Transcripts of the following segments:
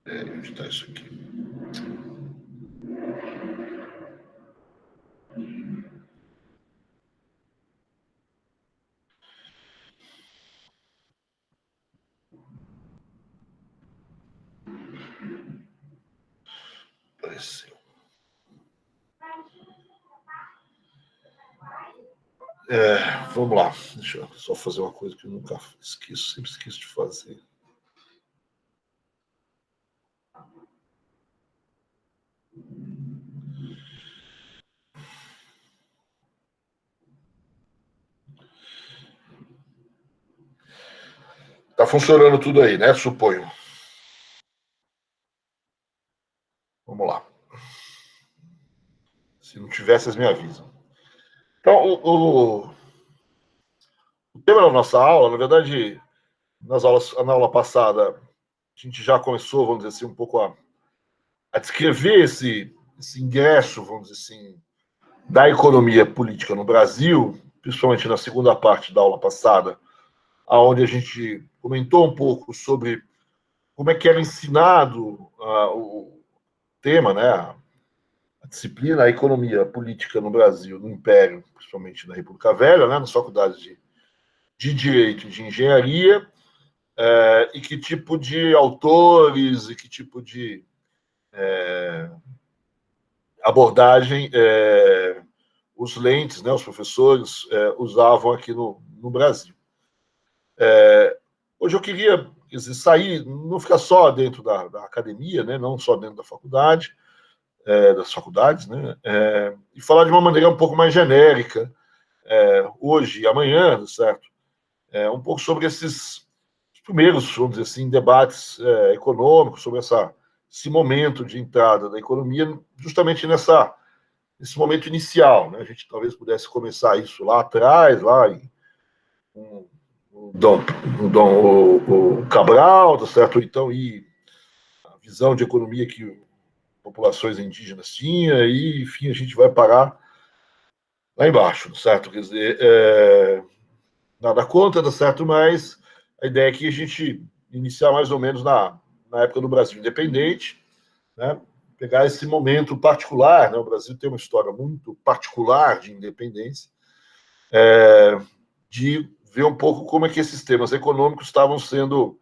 Onde está isso aqui? Apareceu. Vamos lá. Deixa eu só fazer uma coisa que eu nunca esqueço, sempre esqueço de fazer. Tá funcionando tudo aí, né? Suponho. Vamos lá. Se não tiver, vocês me avisam. Então, o tema da nossa aula, na verdade, na aula passada, a gente já começou, vamos dizer assim, um pouco a descrever esse ingresso, vamos dizer assim, da economia política no Brasil, principalmente na segunda parte da aula passada, onde a gente comentou um pouco sobre como é que era ensinado o tema, né, a disciplina, a economia política no Brasil, no Império, principalmente na República Velha, né, nas faculdades de Direito e de Engenharia, e que tipo de autores e que tipo de abordagem os lentes, né, os professores, usavam aqui no Brasil. Hoje eu queria sair, não ficar só dentro da academia, né, não só dentro da faculdade, das faculdades, né, e falar de uma maneira um pouco mais genérica, hoje e amanhã, certo? Um pouco sobre esses primeiros, vamos dizer assim, debates econômicos, sobre esse momento de entrada da economia, justamente nesse momento inicial, né? A gente talvez pudesse começar isso lá atrás, lá com o Cabral, tá certo? Então, e a visão de economia que populações indígenas tinham, e, enfim, a gente vai parar lá embaixo, certo? Quer dizer, nada contra, tá certo? Mas a ideia é que a gente iniciar mais ou menos na época do Brasil independente, né? Pegar esse momento particular, né? O Brasil tem uma história muito particular de independência, de ver um pouco como é que esses temas econômicos estavam sendo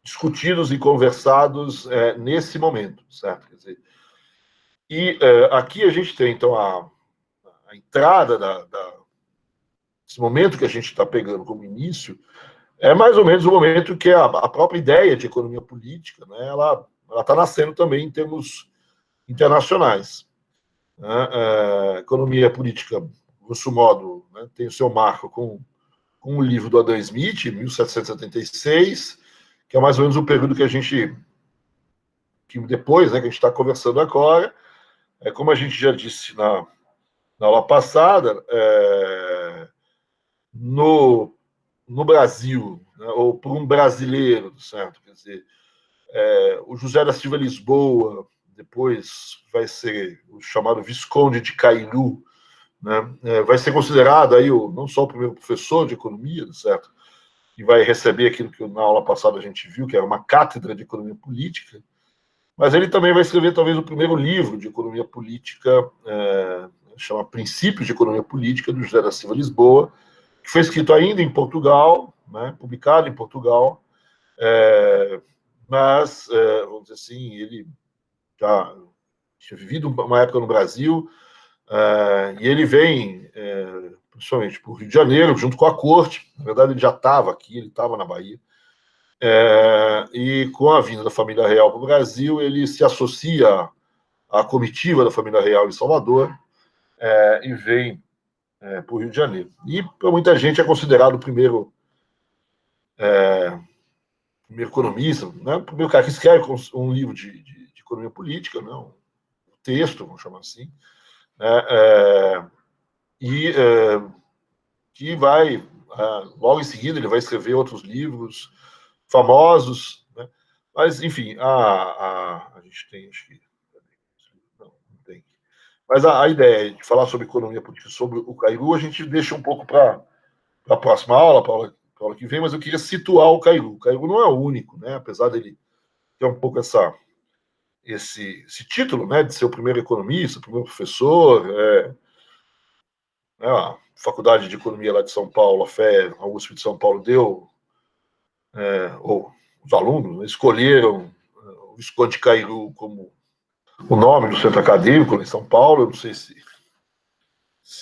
discutidos e conversados nesse momento, certo? Quer dizer, e aqui a gente tem, então, a entrada desse momento que a gente está pegando como início, é mais ou menos o momento que a própria ideia de economia política, né, ela está nascendo também em termos internacionais. Né? Economia política, grosso modo, né, tem o seu marco com o livro do Adam Smith, 1776, que é mais ou menos o período que depois, né, que a gente está conversando agora, como a gente já disse na aula passada, no Brasil, né, ou por um brasileiro, certo? Quer dizer, o José da Silva Lisboa, depois vai ser o chamado Visconde de Cairu, né? Vai ser considerado aí não só o primeiro professor de economia, certo? Que vai receber aquilo que na aula passada a gente viu, que era uma cátedra de economia política, mas ele também vai escrever talvez o primeiro livro de economia política, chama Princípios de Economia Política, do José da Silva Lisboa, que foi escrito ainda em Portugal, né, publicado em Portugal, mas, vamos dizer assim, ele já tinha vivido uma época no Brasil, e ele vem, principalmente para o Rio de Janeiro, junto com a corte. Na verdade, ele já estava aqui, ele estava na Bahia, e com a vinda da família real para o Brasil, ele se associa à comitiva da família real em Salvador, e vem para o Rio de Janeiro. E para muita gente é considerado o primeiro economista, né? O primeiro cara que escreve um livro de economia política, né? Um texto, vamos chamar assim, né? E que vai, logo em seguida, ele vai escrever outros livros famosos, né? Mas, enfim, a gente tem, acho que. Não tem. Mas a ideia de falar sobre economia política, sobre o Cairu, a gente deixa um pouco para a próxima aula, para a aula que vem, mas eu queria situar o Cairu. O Cairu não é o único, né? Apesar dele ter um pouco esse título, né, de ser o primeiro economista, o primeiro professor. A Faculdade de Economia lá de São Paulo, a FE, a USP de São Paulo, deu, ou os alunos, né, escolheram o Visconde Cairu como o nome do centro acadêmico em São Paulo. Eu não sei se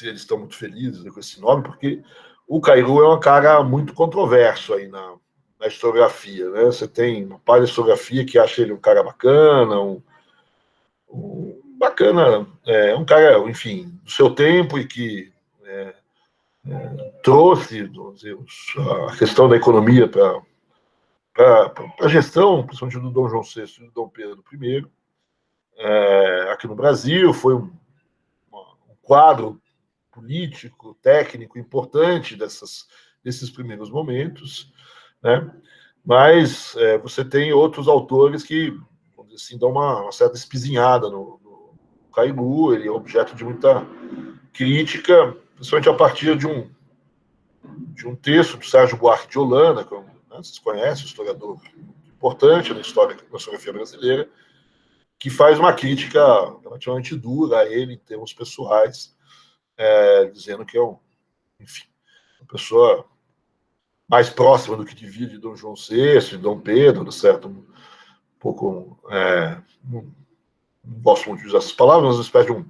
eles estão muito felizes com esse nome, porque o Cairu é um cara muito controverso aí na historiografia, né? Você tem uma parte da historiografia que acha ele um cara bacana, um cara, enfim, do seu tempo, e que trouxe, dizer, a questão da economia para a gestão, principalmente do Dom João VI e do Dom Pedro I. Aqui no Brasil foi um quadro político, técnico importante desses primeiros momentos, né? Mas você tem outros autores que, vamos dizer assim, dão uma certa espizinhada no Cairu. Ele é objeto de muita crítica, principalmente a partir de um texto do Sérgio Buarque de Holanda, que vocês conhecem, um historiador importante na historiografia brasileira, que faz uma crítica relativamente dura a ele em termos pessoais, dizendo que é enfim, uma pessoa mais próxima do que devia de Dom João VI, de Dom Pedro, certo? Um pouco, não gosto muito de usar essas palavras, mas uma espécie de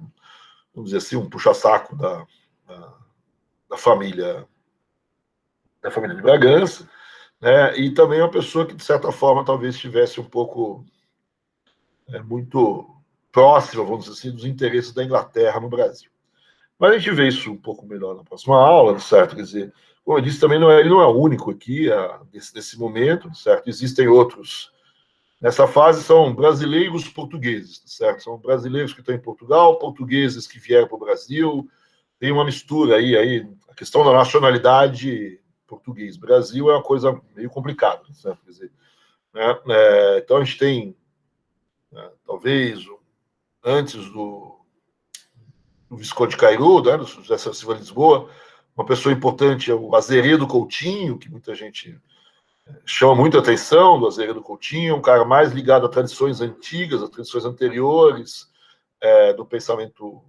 vamos dizer assim, um puxa-saco da família de Bragança, né? E também uma pessoa que, de certa forma, talvez estivesse um pouco muito próxima, vamos dizer assim, dos interesses da Inglaterra no Brasil. Mas a gente vê isso um pouco melhor na próxima aula, certo? Quer dizer, como eu disse, também ele não é o único aqui nesse momento, certo? Existem outros. Nessa fase são brasileiros portugueses, certo? São brasileiros que estão em Portugal, portugueses que vieram para o Brasil. Tem uma mistura aí, a questão da nacionalidade português-Brasil é uma coisa meio complicada, certo? Quer dizer, né? Então a gente tem, talvez, antes do Visconde Cairu, né, do José Silva Lisboa, uma pessoa importante é o Azeredo Coutinho, que muita gente chama muita atenção do Azeredo Coutinho, um cara mais ligado a tradições antigas, a tradições anteriores do pensamento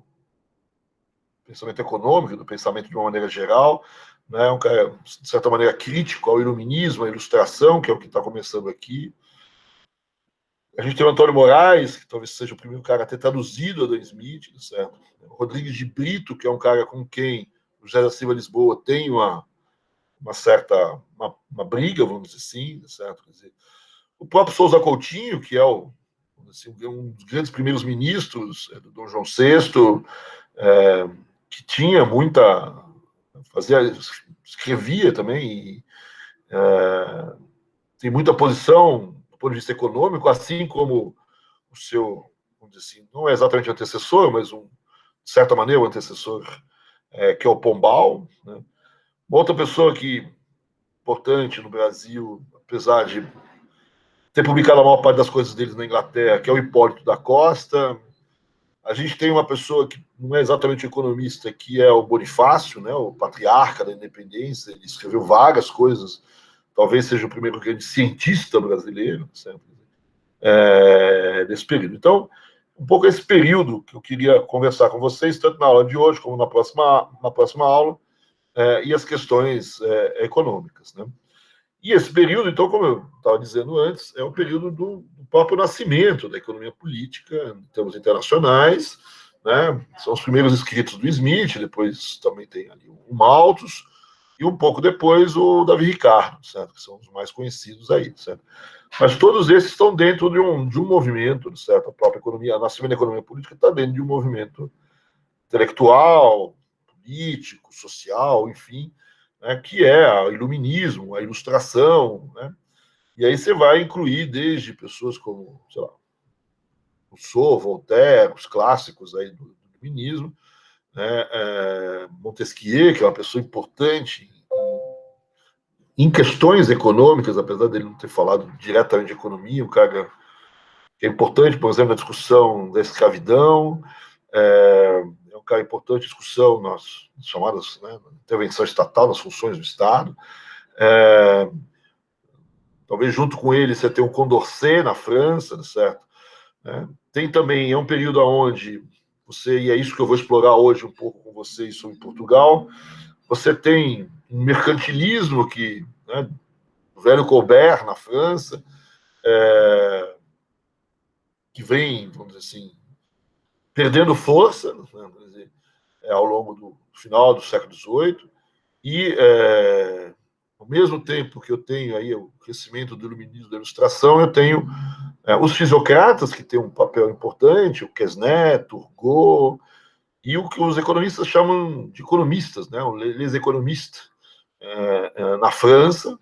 econômico, do pensamento de uma maneira geral, né? Um cara, de certa maneira, crítico ao iluminismo, à ilustração, que é o que está começando aqui. A gente tem o Antônio Moraes, que talvez seja o primeiro cara a ter traduzido Adam Smith, certo? O Rodrigues de Brito, que é um cara com quem o José da Silva Lisboa tem uma certa briga, vamos dizer assim, certo? Quer dizer, o próprio Sousa Coutinho, que é assim, um dos grandes primeiros ministros do Dom João VI, que tinha escrevia também, tem muita posição do ponto de vista econômico, assim como o seu, vamos dizer assim, não é exatamente o antecessor, mas de certa maneira o antecessor, que é o Pombal, né? Uma outra pessoa importante no Brasil, apesar de ter publicado a maior parte das coisas deles na Inglaterra, que é o Hipólito da Costa. A gente tem uma pessoa que não é exatamente economista, que é o Bonifácio, né, o patriarca da independência. Ele escreveu várias coisas, talvez seja o primeiro grande cientista brasileiro, certo? Desse período. Então, um pouco esse período que eu queria conversar com vocês, tanto na aula de hoje como na próxima aula, e as questões econômicas, né? E esse período, então, como eu estava dizendo antes, é o período do próprio nascimento da economia política em termos internacionais, né? São os primeiros escritos do Smith, depois também tem ali o Malthus, e um pouco depois o Davi Ricardo, certo? Que são os mais conhecidos aí, certo? Mas todos esses estão dentro de um movimento, certo? A própria economia, a nascimento da economia política está dentro de um movimento intelectual, político, social, enfim, né, que é o iluminismo, a ilustração, né? E aí você vai incluir desde pessoas como, sei lá, Rousseau, Voltaire, os clássicos aí do iluminismo, né? Montesquieu, que é uma pessoa importante em questões econômicas, apesar dele não ter falado diretamente de economia, um cara que é importante, por exemplo, na discussão da escravidão, é um cara importante na discussão nas chamadas, né, intervenção estatal, nas funções do Estado. Talvez junto com ele você tenha um Condorcet na França, certo? né? Tem também, é um período onde você, e é isso que eu vou explorar hoje um pouco com vocês sobre Portugal, você tem um mercantilismo que, né, o velho Colbert, na França, que vem, vamos dizer assim, perdendo força, né, dizer, ao longo do final do século XVIII, e, ao mesmo tempo que eu tenho aí o crescimento do iluminismo da ilustração, eu tenho os fisiocratas, que têm um papel importante, o Quesnel, Turgot, e o que os economistas chamam de economistas, né, les économistes, na França,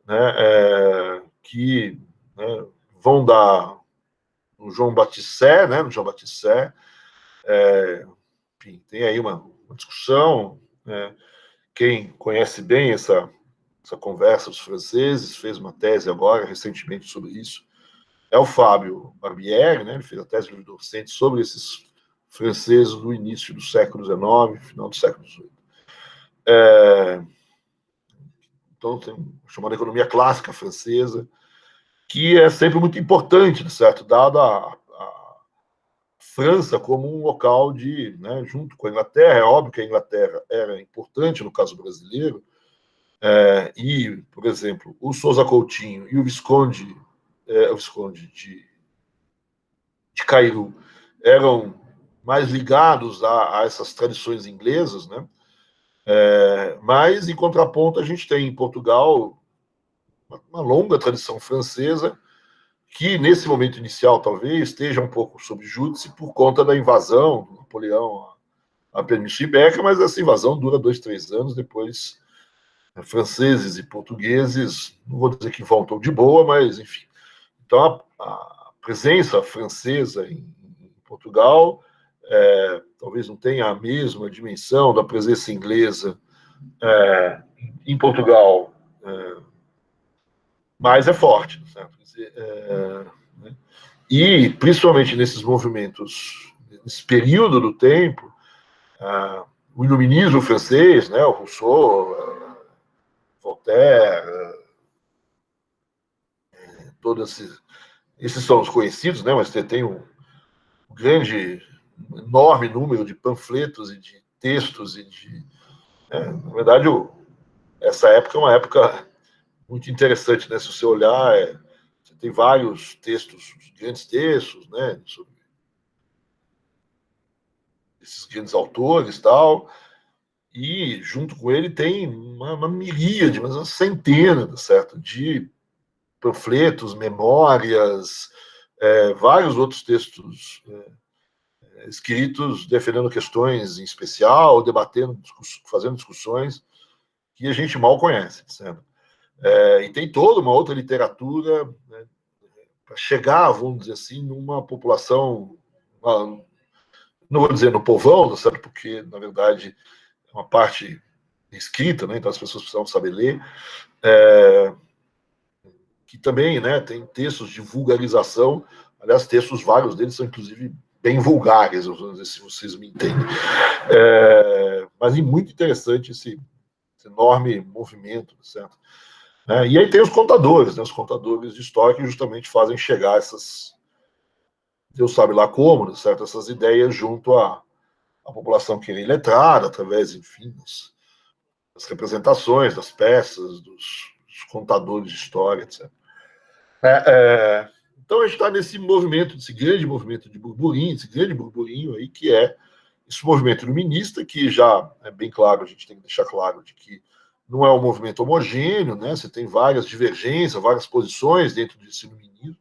né, que, né, vão dar no João Baptiste, né, no João Baptiste, enfim, tem aí uma discussão, né, quem conhece bem essa conversa dos franceses, fez uma tese agora, recentemente, sobre isso, é o Fábio Barbieri, né, ele fez a tese docente sobre esses franceses do início do século XIX, final do século XVIII. Então, tem uma chamada economia clássica francesa, que é sempre muito importante, certo? Dada a França como um local de, né, junto com a Inglaterra, é óbvio que a Inglaterra era importante no caso brasileiro, e, por exemplo, o Sousa Coutinho e o Visconde de Cairu eram mais ligados a essas tradições inglesas, né? Mas, em contraponto, a gente tem em Portugal uma longa tradição francesa que, nesse momento inicial, talvez, esteja um pouco sob júdice por conta da invasão do Napoleão à Península Ibérica, mas essa invasão dura 2, 3 anos, depois franceses e portugueses, não vou dizer que voltam de boa, mas, enfim. Então, a presença francesa em Portugal talvez não tenha a mesma dimensão da presença inglesa em Portugal, mas é forte, certo? Quer dizer, né? E, principalmente nesses movimentos, nesse período do tempo, o iluminismo francês, né, o Rousseau, Voltaire, todos esses são os conhecidos, né, mas tem um grande, enorme número de panfletos e de textos e de... na verdade, essa época é uma época muito interessante, né? Se você olhar, você tem vários textos, grandes textos, né, sobre esses grandes autores e tal, e junto com ele tem uma miríade, mas uma centena, certo, de panfletos, memórias, vários outros textos escritos defendendo questões em especial, debatendo, fazendo discussões que a gente mal conhece, certo? E tem toda uma outra literatura, né, para chegar, vamos dizer assim, numa população, não vou dizer no povão, certo? Porque, na verdade, é uma parte escrita, né? Então as pessoas precisam saber ler, que também, né, tem textos de vulgarização, aliás, textos, vários deles são, inclusive, bem vulgares, se vocês me entendem. Mas é muito interessante esse enorme movimento, certo? E aí tem os contadores, né, os contadores de história que justamente fazem chegar essas, Deus sabe lá como, certo? Essas ideias junto à população que é iletrada, através, enfim, das representações, das peças, dos contadores de história, etc. Então a gente está nesse movimento, esse grande movimento de burburinho, esse grande burburinho aí, que é esse movimento iluminista, que já é bem claro, a gente tem que deixar claro de que não é um movimento homogêneo, né? Você tem várias divergências, várias posições dentro desse iluminismo.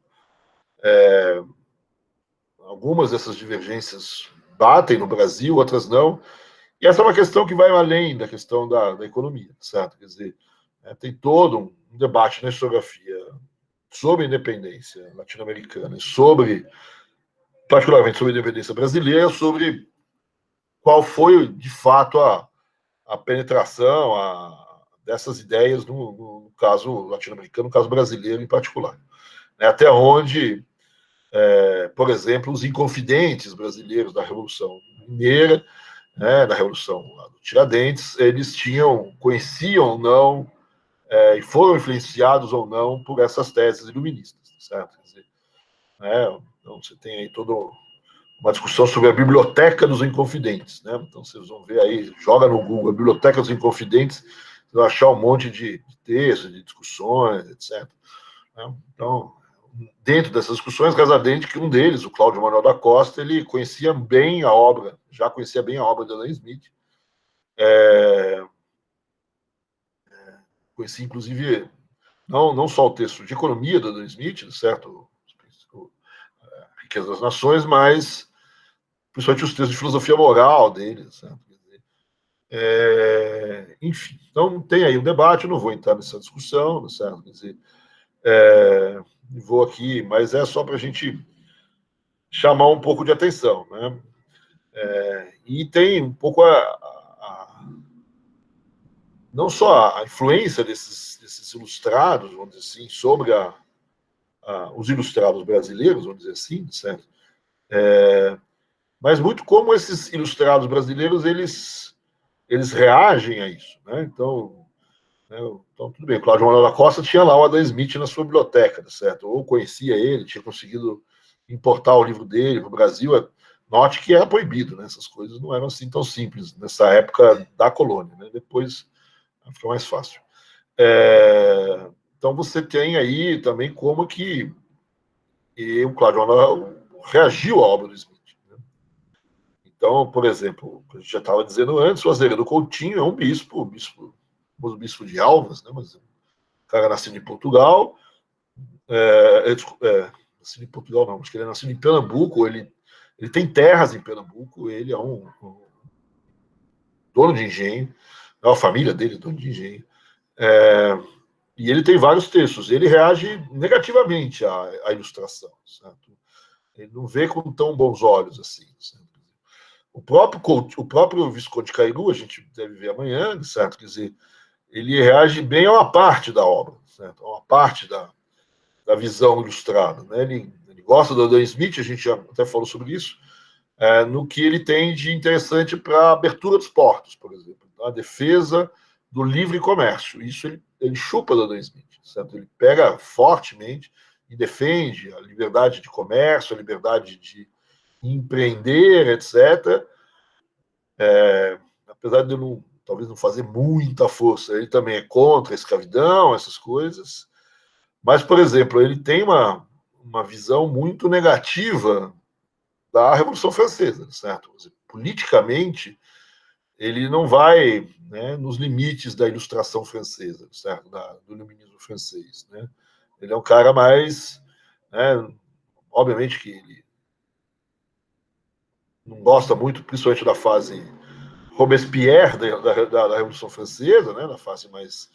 Algumas dessas divergências batem no Brasil, outras não. E essa é uma questão que vai além da questão da economia, certo? Quer dizer, tem todo um debate na historiografia sobre a independência latino-americana, particularmente sobre a independência brasileira, sobre qual foi, de fato, a penetração dessas ideias no caso latino-americano, no caso brasileiro em particular. Até onde, por exemplo, os inconfidentes brasileiros da Revolução Mineira, né, da Revolução do Tiradentes, eles conheciam ou não, e foram influenciados ou não por essas teses iluministas, certo? Quer dizer, Então, você tem aí toda uma discussão sobre a Biblioteca dos Inconfidentes, né? Então, vocês vão ver aí, joga no Google, a Biblioteca dos Inconfidentes, vocês vão achar um monte de textos, de discussões, etc. Então, dentro dessas discussões, reza a lenda que um deles, o Cláudio Manuel da Costa, ele conhecia bem a obra, já conhecia bem a obra de Adam Smith, conhecia, inclusive, não só o texto de economia do Adam Smith, certo? Riqueza das Nações, mas principalmente os textos de filosofia moral dele, certo? Enfim, então tem aí um debate, eu não vou entrar nessa discussão, certo? Quer dizer, vou aqui, mas é só para a gente chamar um pouco de atenção, né? E tem um pouco não só a influência desses ilustrados, vamos dizer assim, sobre os ilustrados brasileiros, vamos dizer assim, certo? Mas muito como esses ilustrados brasileiros eles reagem a isso, né? Então, tudo bem, o Cláudio Manuel da Costa tinha lá o Adam Smith na sua biblioteca, certo? Ou conhecia ele, tinha conseguido importar o livro dele para o Brasil. Note que era proibido, né? Essas coisas não eram assim tão simples nessa época da colônia, né? Depois fica mais fácil. Então você tem aí também como que o Cláudio Manuel reagiu à obra do Smith. Né? Então, por exemplo, a gente já estava dizendo antes, o Azevedo Coutinho é um bispo de Alvas, né? Mas o cara nascido em Portugal, nascido em Portugal não, acho que ele é nascido em Pernambuco, ele tem terras em Pernambuco, ele é um dono de engenho, a família dele é dono de engenho, e ele tem vários textos, ele reage negativamente à ilustração, certo? Ele não vê com tão bons olhos assim, certo? O próprio Visconde Cairu, a gente deve ver amanhã, certo? Quer dizer, ele reage bem a uma parte da obra, certo? A uma parte da visão ilustrada, né? Ele gosta do Adam Smith, a gente já até falou sobre isso, no que ele tem de interessante para a abertura dos portos, por exemplo, a defesa do livre comércio. Isso ele chupa do Adam Smith, certo? Ele pega fortemente e defende a liberdade de comércio, a liberdade de empreender, etc. Apesar de eu talvez não fazer muita força, ele também é contra a escravidão, essas coisas. Mas, por exemplo, ele tem uma visão muito negativa da Revolução Francesa, certo? Politicamente, ele não vai, né, nos limites da ilustração francesa, certo? Do iluminismo francês, né? Ele é um cara mais, né, obviamente que ele não gosta muito, principalmente da fase Robespierre da Revolução Francesa, né, na fase mais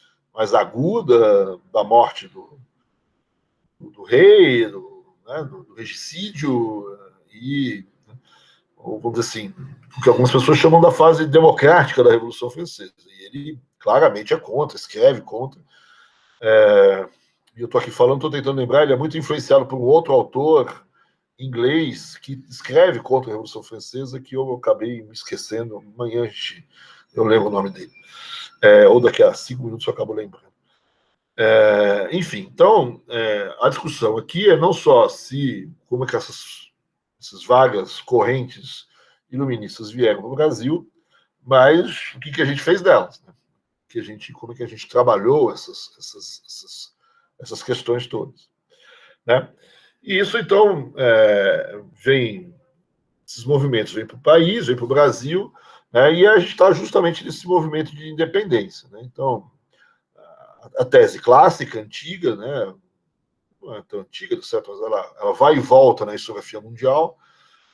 aguda da morte do rei, né, do regicídio e, vamos dizer assim, o que algumas pessoas chamam da fase democrática da Revolução Francesa. E ele claramente é contra, escreve contra. E eu estou aqui falando, estou tentando lembrar, ele é muito influenciado por um outro autor inglês que escreve contra a Revolução Francesa, que eu acabei me esquecendo. Amanhã eu lembro o nome dele. Ou daqui a 5 minutos eu acabo lembrando. Enfim, então, a discussão aqui é não só como é que essas vagas correntes iluministas vieram para o Brasil, mas o que a gente fez delas, né? Como é que a gente trabalhou essas questões todas, né? E isso, então, esses movimentos vêm para o país, vêm para o Brasil, né? E a gente está justamente nesse movimento de independência, né? Então, a tese clássica, antiga, né? Não é tão antiga, certo? Mas ela vai e volta na historiografia mundial,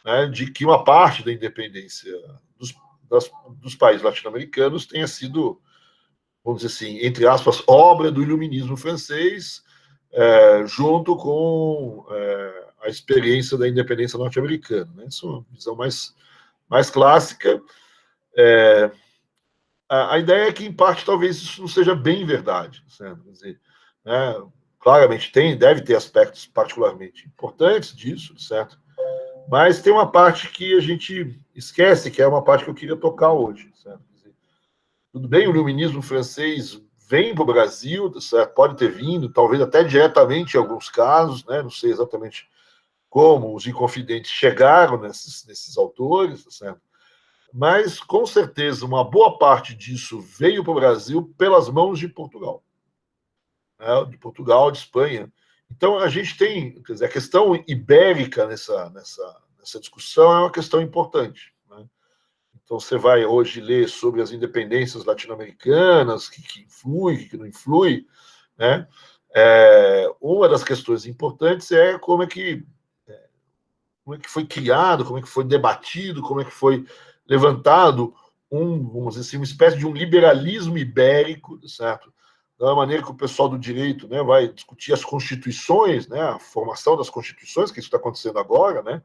né? De que uma parte da independência dos países latino-americanos tenha sido, vamos dizer assim, entre aspas, obra do iluminismo francês, junto com a experiência da independência norte-americana. Né? Isso é uma visão mais clássica. A ideia é que, em parte, talvez isso não seja bem verdade. Certo? Quer dizer, claramente deve ter aspectos particularmente importantes disso, certo? Mas tem uma parte que a gente esquece, que é uma parte que eu queria tocar hoje. Certo? Quer dizer, tudo bem, o iluminismo francês vem para o Brasil, certo? Pode ter vindo, talvez até diretamente em alguns casos, né? Não sei exatamente como os Inconfidentes chegaram nesses autores, certo? Mas, com certeza, uma boa parte disso veio para o Brasil pelas mãos de Portugal, né? De Portugal, de Espanha. Então, a gente tem, quer dizer, a questão ibérica nessa discussão é uma questão importante, né? Então, você vai hoje ler sobre as independências latino-americanas, que influi, que não influi, né? Uma das questões importantes é como é que foi criado, como é que foi debatido, como é que foi levantado vamos dizer assim, uma espécie de um liberalismo ibérico, certo? Da maneira que o pessoal do direito, né, vai discutir as constituições, né, a formação das constituições, que isso está acontecendo agora, né?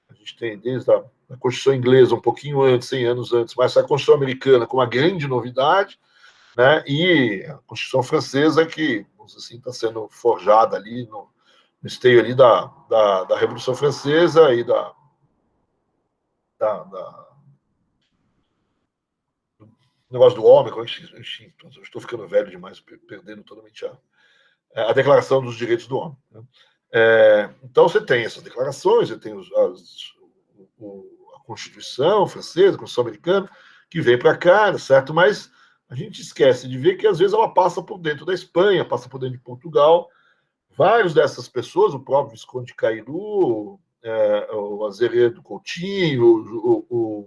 A gente tem desde a Constituição inglesa, um pouquinho antes, 100 anos antes, mas a Constituição americana com uma grande novidade, né? E a Constituição francesa que, vamos dizer assim, está sendo forjada ali no esteio ali da Revolução Francesa e da negócio do homem, enfim, eu estou ficando velho demais, perdendo totalmente a Declaração dos Direitos do Homem, né? Então você tem essas declarações, você tem a Constituição francesa, a Constituição americana, que vem para cá, certo? Mas a gente esquece de ver que às vezes ela passa por dentro da Espanha, passa por dentro de Portugal. Vários dessas pessoas, o próprio Visconde Cairu, o Azeredo Coutinho,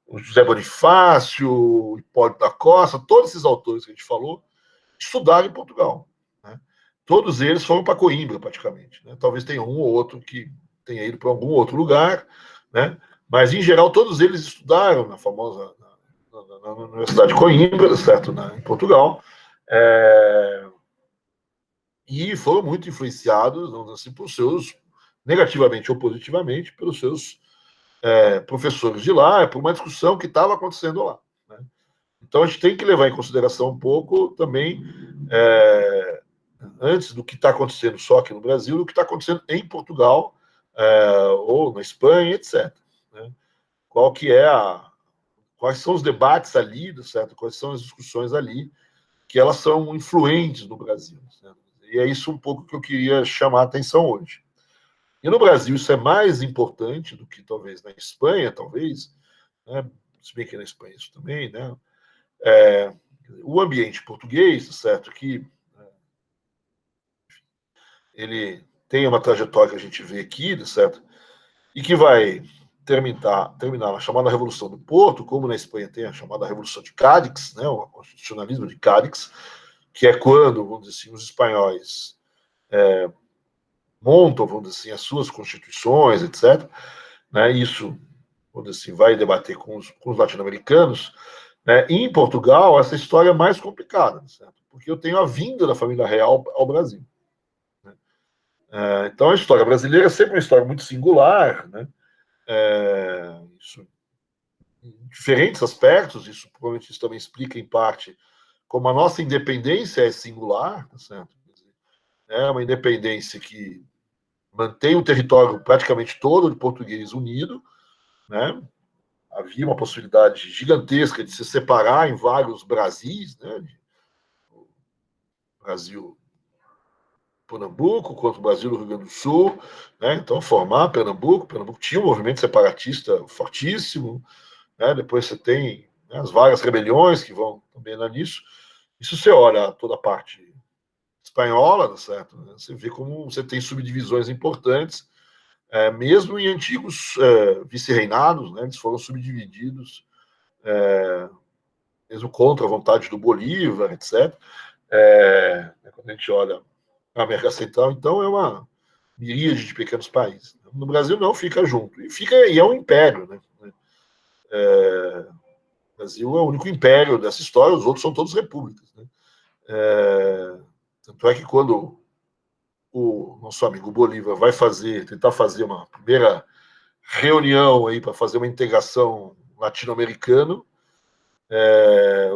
o José Bonifácio, o Hipólito da Costa, todos esses autores que a gente falou, estudaram em Portugal, né? Todos eles foram para Coimbra, praticamente, né? Talvez tenha um ou outro que tenha ido para algum outro lugar, né? Mas, em geral, todos eles estudaram na famosa na Universidade de Coimbra, certo? Em Portugal. E foram muito influenciados, vamos dizer assim, por seus, negativamente ou positivamente, pelos seus professores de lá, por uma discussão que estava acontecendo lá, né? Então, a gente tem que levar em consideração um pouco também, antes do que está acontecendo só aqui no Brasil, do que está acontecendo em Portugal, ou na Espanha, etc., né? Quais são os debates ali, certo? Quais são as discussões ali, que elas são influentes no Brasil, certo? E é isso um pouco que eu queria chamar a atenção hoje. E no Brasil isso é mais importante do que talvez na Espanha, talvez, né? Se bem que na Espanha isso também, né? O ambiente português, certo? Que ele tem uma trajetória que a gente vê aqui, certo? E que vai terminar na chamada Revolução do Porto, como na Espanha tem a chamada Revolução de Cadix, né? O constitucionalismo de Cadix, que é quando, vamos dizer assim, os espanhóis montam, vamos dizer assim, as suas constituições, etc., né? Isso, vamos dizer assim, vai debater com os latino-americanos, né? E em Portugal, essa história é mais complicada, certo? Porque eu tenho a vinda da família real ao Brasil, né? Então, a história brasileira é sempre uma história muito singular, né? Isso, em diferentes aspectos, isso provavelmente isso também explica, em parte, como a nossa independência é singular, tá certo? É uma independência que mantém o território praticamente todo de português unido, né? Havia uma possibilidade gigantesca de se separar em vários Brasis, né? O Brasil Pernambuco contra o Brasil do Rio Grande do Sul, né? Então formar Pernambuco tinha um movimento separatista fortíssimo, né? Depois você tem, né, as várias rebeliões que vão também nisso. Isso você olha toda a parte espanhola, certo? Você vê como você tem subdivisões importantes, mesmo em antigos vice-reinados, né? Eles foram subdivididos, mesmo contra a vontade do Bolívar, etc. Quando a gente olha a América Central, então é uma miríade de pequenos países. No Brasil não, fica junto. E é um império, né? O Brasil é o único império dessa história, os outros são todos repúblicas, né? Tanto é que quando o nosso amigo Bolívar vai tentar fazer uma primeira reunião aí para fazer uma integração latino-americana,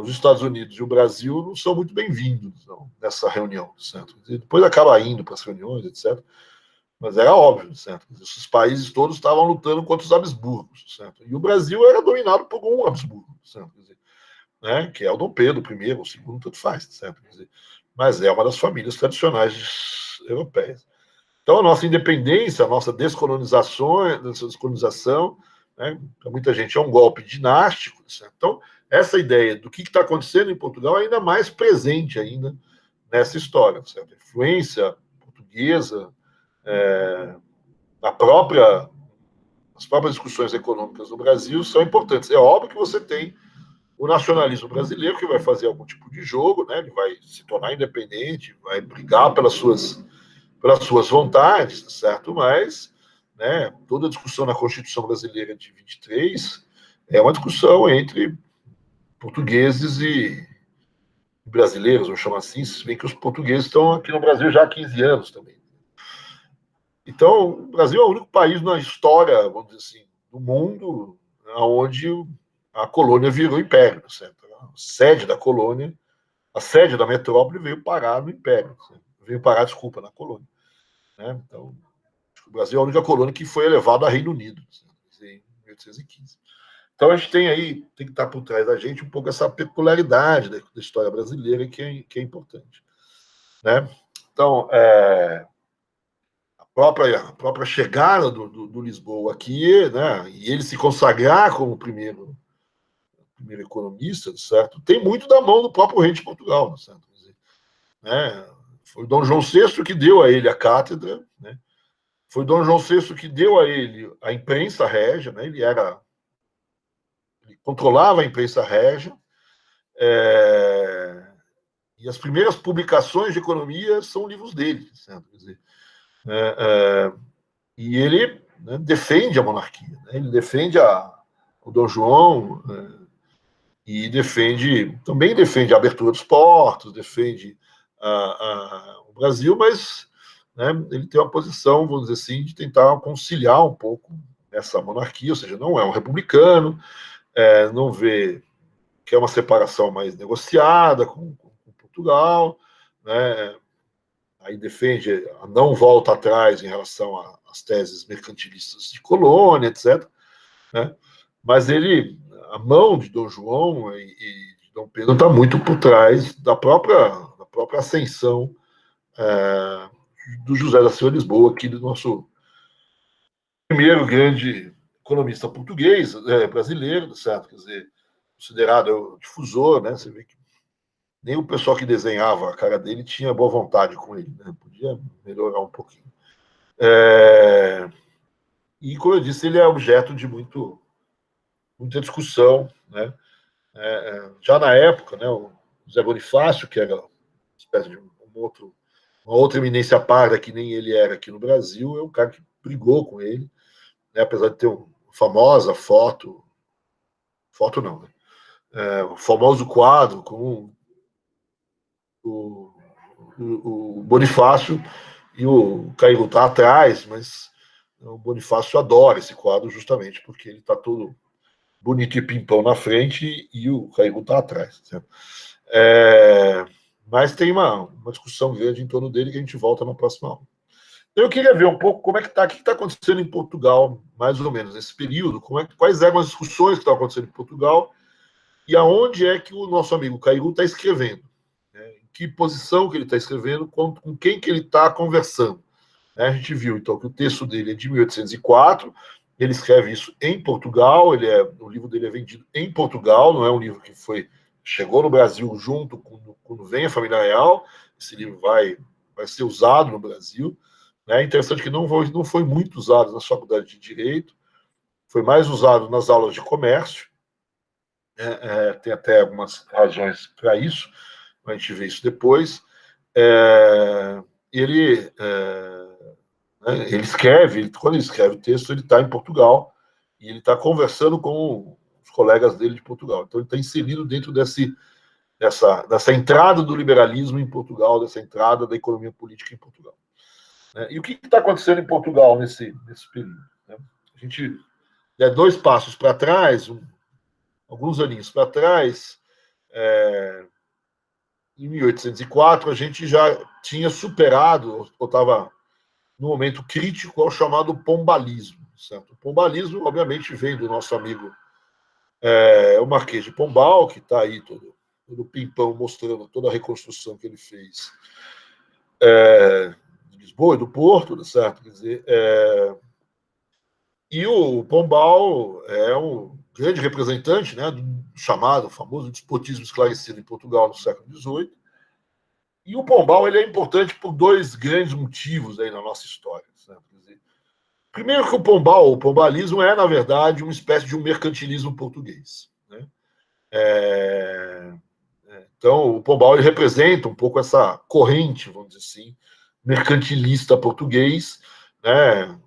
os Estados Unidos e o Brasil não são muito bem-vindos nessa reunião, certo? E depois acaba indo para as reuniões, etc. Mas era óbvio, certo? Esses países todos estavam lutando contra os Habsburgos, certo? E o Brasil era dominado por um Habsburgo, certo? Quer dizer, né? Que é o Dom Pedro I, ou segundo, tanto faz, certo? Quer dizer, mas é uma das famílias tradicionais europeias. Então, a nossa independência, a nossa descolonização, né, para muita gente é um golpe dinástico. Certo? Então, essa ideia do que está acontecendo em Portugal é ainda mais presente ainda nessa história. Certo? A influência portuguesa, as próprias discussões econômicas no Brasil são importantes. É óbvio que você tem o nacionalismo brasileiro, que vai fazer algum tipo de jogo, né? Ele vai se tornar independente, vai brigar pelas suas vontades, certo? Mas, né, toda a discussão na Constituição brasileira de 23 é uma discussão entre portugueses e brasileiros, vamos chamar assim, se bem que os portugueses estão aqui no Brasil já há 15 anos também. Então, o Brasil é o único país na história, vamos dizer assim, do mundo onde a colônia virou império, certo? A sede da colônia, a sede da metrópole veio parar no império, certo? Veio parar, desculpa, na colônia. Né? Então, o Brasil é a única colônia que foi elevada a Reino Unido, em 1815. Então, a gente tem que estar por trás da gente um pouco essa peculiaridade da história brasileira que é importante. Né? Então, a própria chegada do Lisboa aqui, né, e ele se consagrar como primeiro economista, certo? Tem muito da mão do próprio rei de Portugal, certo? Né? Foi Dom João VI que deu a ele a cátedra, né? Foi Dom João VI que deu a ele a imprensa régia, né? Ele controlava a imprensa régia, e as primeiras publicações de economia são livros dele, certo? Quer dizer, e ele, né, defende a monarquia, né? Ele defende o Dom João, e também defende a abertura dos portos, defende o Brasil, mas, né, ele tem uma posição, vamos dizer assim, de tentar conciliar um pouco essa monarquia, ou seja, não é um republicano, não vê que é uma separação mais negociada com Portugal, né? Aí defende a não volta atrás em relação às teses mercantilistas de colônia, etc. Né? Mas a mão de Dom João e de Dom Pedro está muito por trás da própria ascensão do José da Silva Lisboa, aqui do nosso primeiro grande economista português, brasileiro, certo? Quer dizer, considerado difusor, né? Você vê que nem o pessoal que desenhava a cara dele tinha boa vontade com ele, né? Podia melhorar um pouquinho. E, como eu disse, ele é objeto de muita discussão, né? Já na época, né, o José Bonifácio, que era uma espécie de uma outra eminência parda que nem ele era aqui no Brasil, é um cara que brigou com ele, né, apesar de ter uma famosa foto não, né? O famoso quadro com o Bonifácio e o Cairo está atrás, mas o Bonifácio adora esse quadro justamente porque ele está todo bonito e pimpão na frente e o Cairo está atrás. Mas tem uma discussão grande em torno dele que a gente volta na próxima aula. Eu queria ver um pouco como é que está, o que está acontecendo em Portugal, mais ou menos, nesse período, quais eram as discussões que estão acontecendo em Portugal e aonde é que o nosso amigo Cairo está escrevendo. Né? Em que posição que ele está escrevendo, com quem que ele está conversando. Né? A gente viu, então, que o texto dele é de 1804, ele escreve isso em Portugal, o livro dele é vendido em Portugal, não é um livro que chegou no Brasil junto quando vem a família real, esse livro vai ser usado no Brasil. É interessante que não foi muito usado na faculdade de Direito, foi mais usado nas aulas de comércio, tem até algumas razões para isso, a gente vê isso depois. Ele escreve, quando ele escreve o texto, ele está em Portugal e ele está conversando com os colegas dele de Portugal. Então, ele está inserido dentro dessa entrada do liberalismo em Portugal, dessa entrada da economia política em Portugal. E o que está acontecendo em Portugal nesse período? A gente der 2 passos para trás, alguns aninhos para trás, em 1804, a gente já tinha superado, ou estava no momento crítico ao chamado pombalismo. Certo? O pombalismo, obviamente, vem do nosso amigo o Marquês de Pombal, que está aí todo pimpão mostrando toda a reconstrução que ele fez de Lisboa e do Porto, certo? Quer dizer, e o Pombal é um grande representante, né, do chamado, famoso despotismo esclarecido em Portugal no século XVIII. E o Pombal ele é importante por dois grandes motivos aí na nossa história. Certo? Quer dizer, primeiro que o pombalismo é, na verdade, uma espécie de um mercantilismo português. Né? Então, o Pombal ele representa um pouco essa corrente, vamos dizer assim, mercantilista português, né?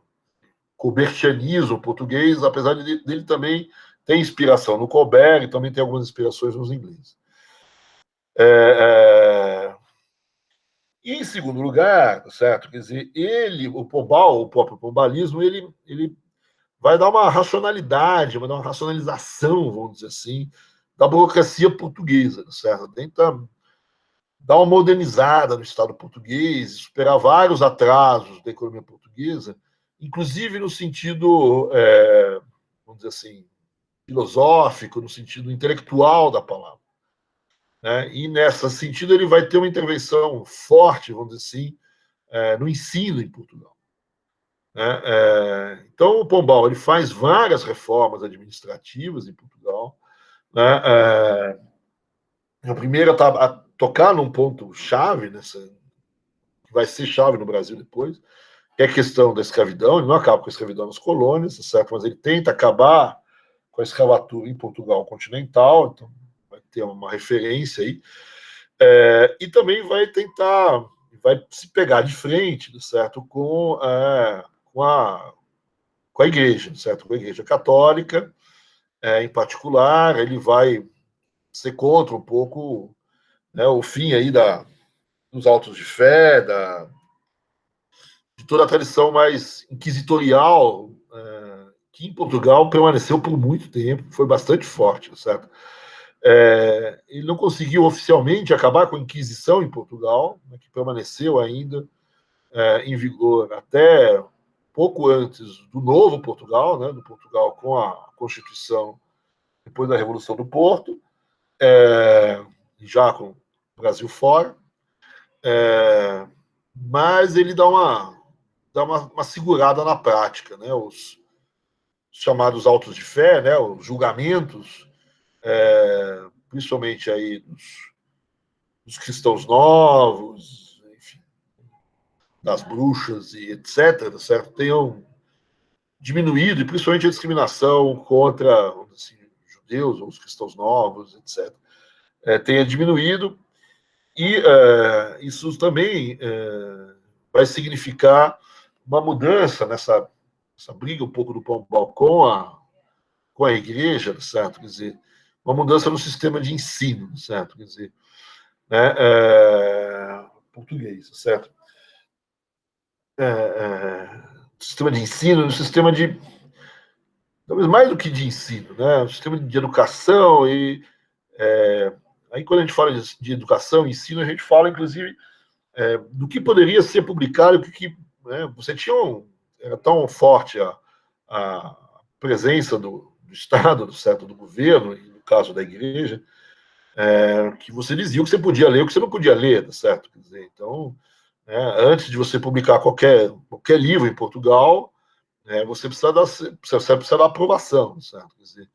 Cobertianismo português, apesar dele também ter inspiração no Colbert e também tem algumas inspirações nos ingleses. E em segundo lugar, certo? Quer dizer, o Pombal, o próprio pombalismo, ele vai dar uma racionalidade, vai dar uma racionalização, vamos dizer assim, da burocracia portuguesa, certo? Tenta dar uma modernizada no Estado português, superar vários atrasos da economia portuguesa, inclusive no sentido, vamos dizer assim, filosófico, no sentido intelectual da palavra. Né? E, nesse sentido, ele vai ter uma intervenção forte, vamos dizer assim, no ensino em Portugal. Né? Então, o Pombal ele faz várias reformas administrativas em Portugal. Né? A primeira está a tocar num ponto chave, que vai ser chave no Brasil depois, que é a questão da escravidão. Ele não acaba com a escravidão nas colônias, certo? Mas ele tenta acabar com a escravatura em Portugal continental, então vai ter uma referência aí. E também vai se pegar de frente, certo? Com a igreja, certo? Com a igreja católica, em particular, ele vai ser contra um pouco, né, o fim aí dos autos de fé, de toda a tradição mais inquisitorial, que em Portugal permaneceu por muito tempo, foi bastante forte, certo? Ele não conseguiu oficialmente acabar com a Inquisição em Portugal, né, que permaneceu ainda em vigor até pouco antes do novo Portugal, né, do Portugal com a Constituição depois da Revolução do Porto, já com o Brasil fora, mas ele dá uma segurada na prática, né, os chamados autos de fé, né, os julgamentos, principalmente aí dos cristãos novos, enfim, das bruxas e etc., certo? Tenham diminuído, e principalmente a discriminação contra assim, judeus ou os cristãos novos, etc., tenha diminuído, e isso também vai significar uma mudança nessa briga um pouco do Pombal com a igreja, certo? Quer dizer, uma mudança no sistema de ensino, certo? Quer dizer, né, português, certo? Sistema de ensino, no sistema de talvez mais do que de ensino, né? O sistema de educação aí quando a gente fala de educação e ensino, a gente fala inclusive do que poderia ser publicado, né, você tinha era tão forte a presença do Estado, do governo, e no caso da igreja, que você dizia o que você podia ler e o que você não podia ler, certo? Quer dizer, então, antes de você publicar qualquer livro em Portugal, você precisa dar aprovação, certo? Quer dizer,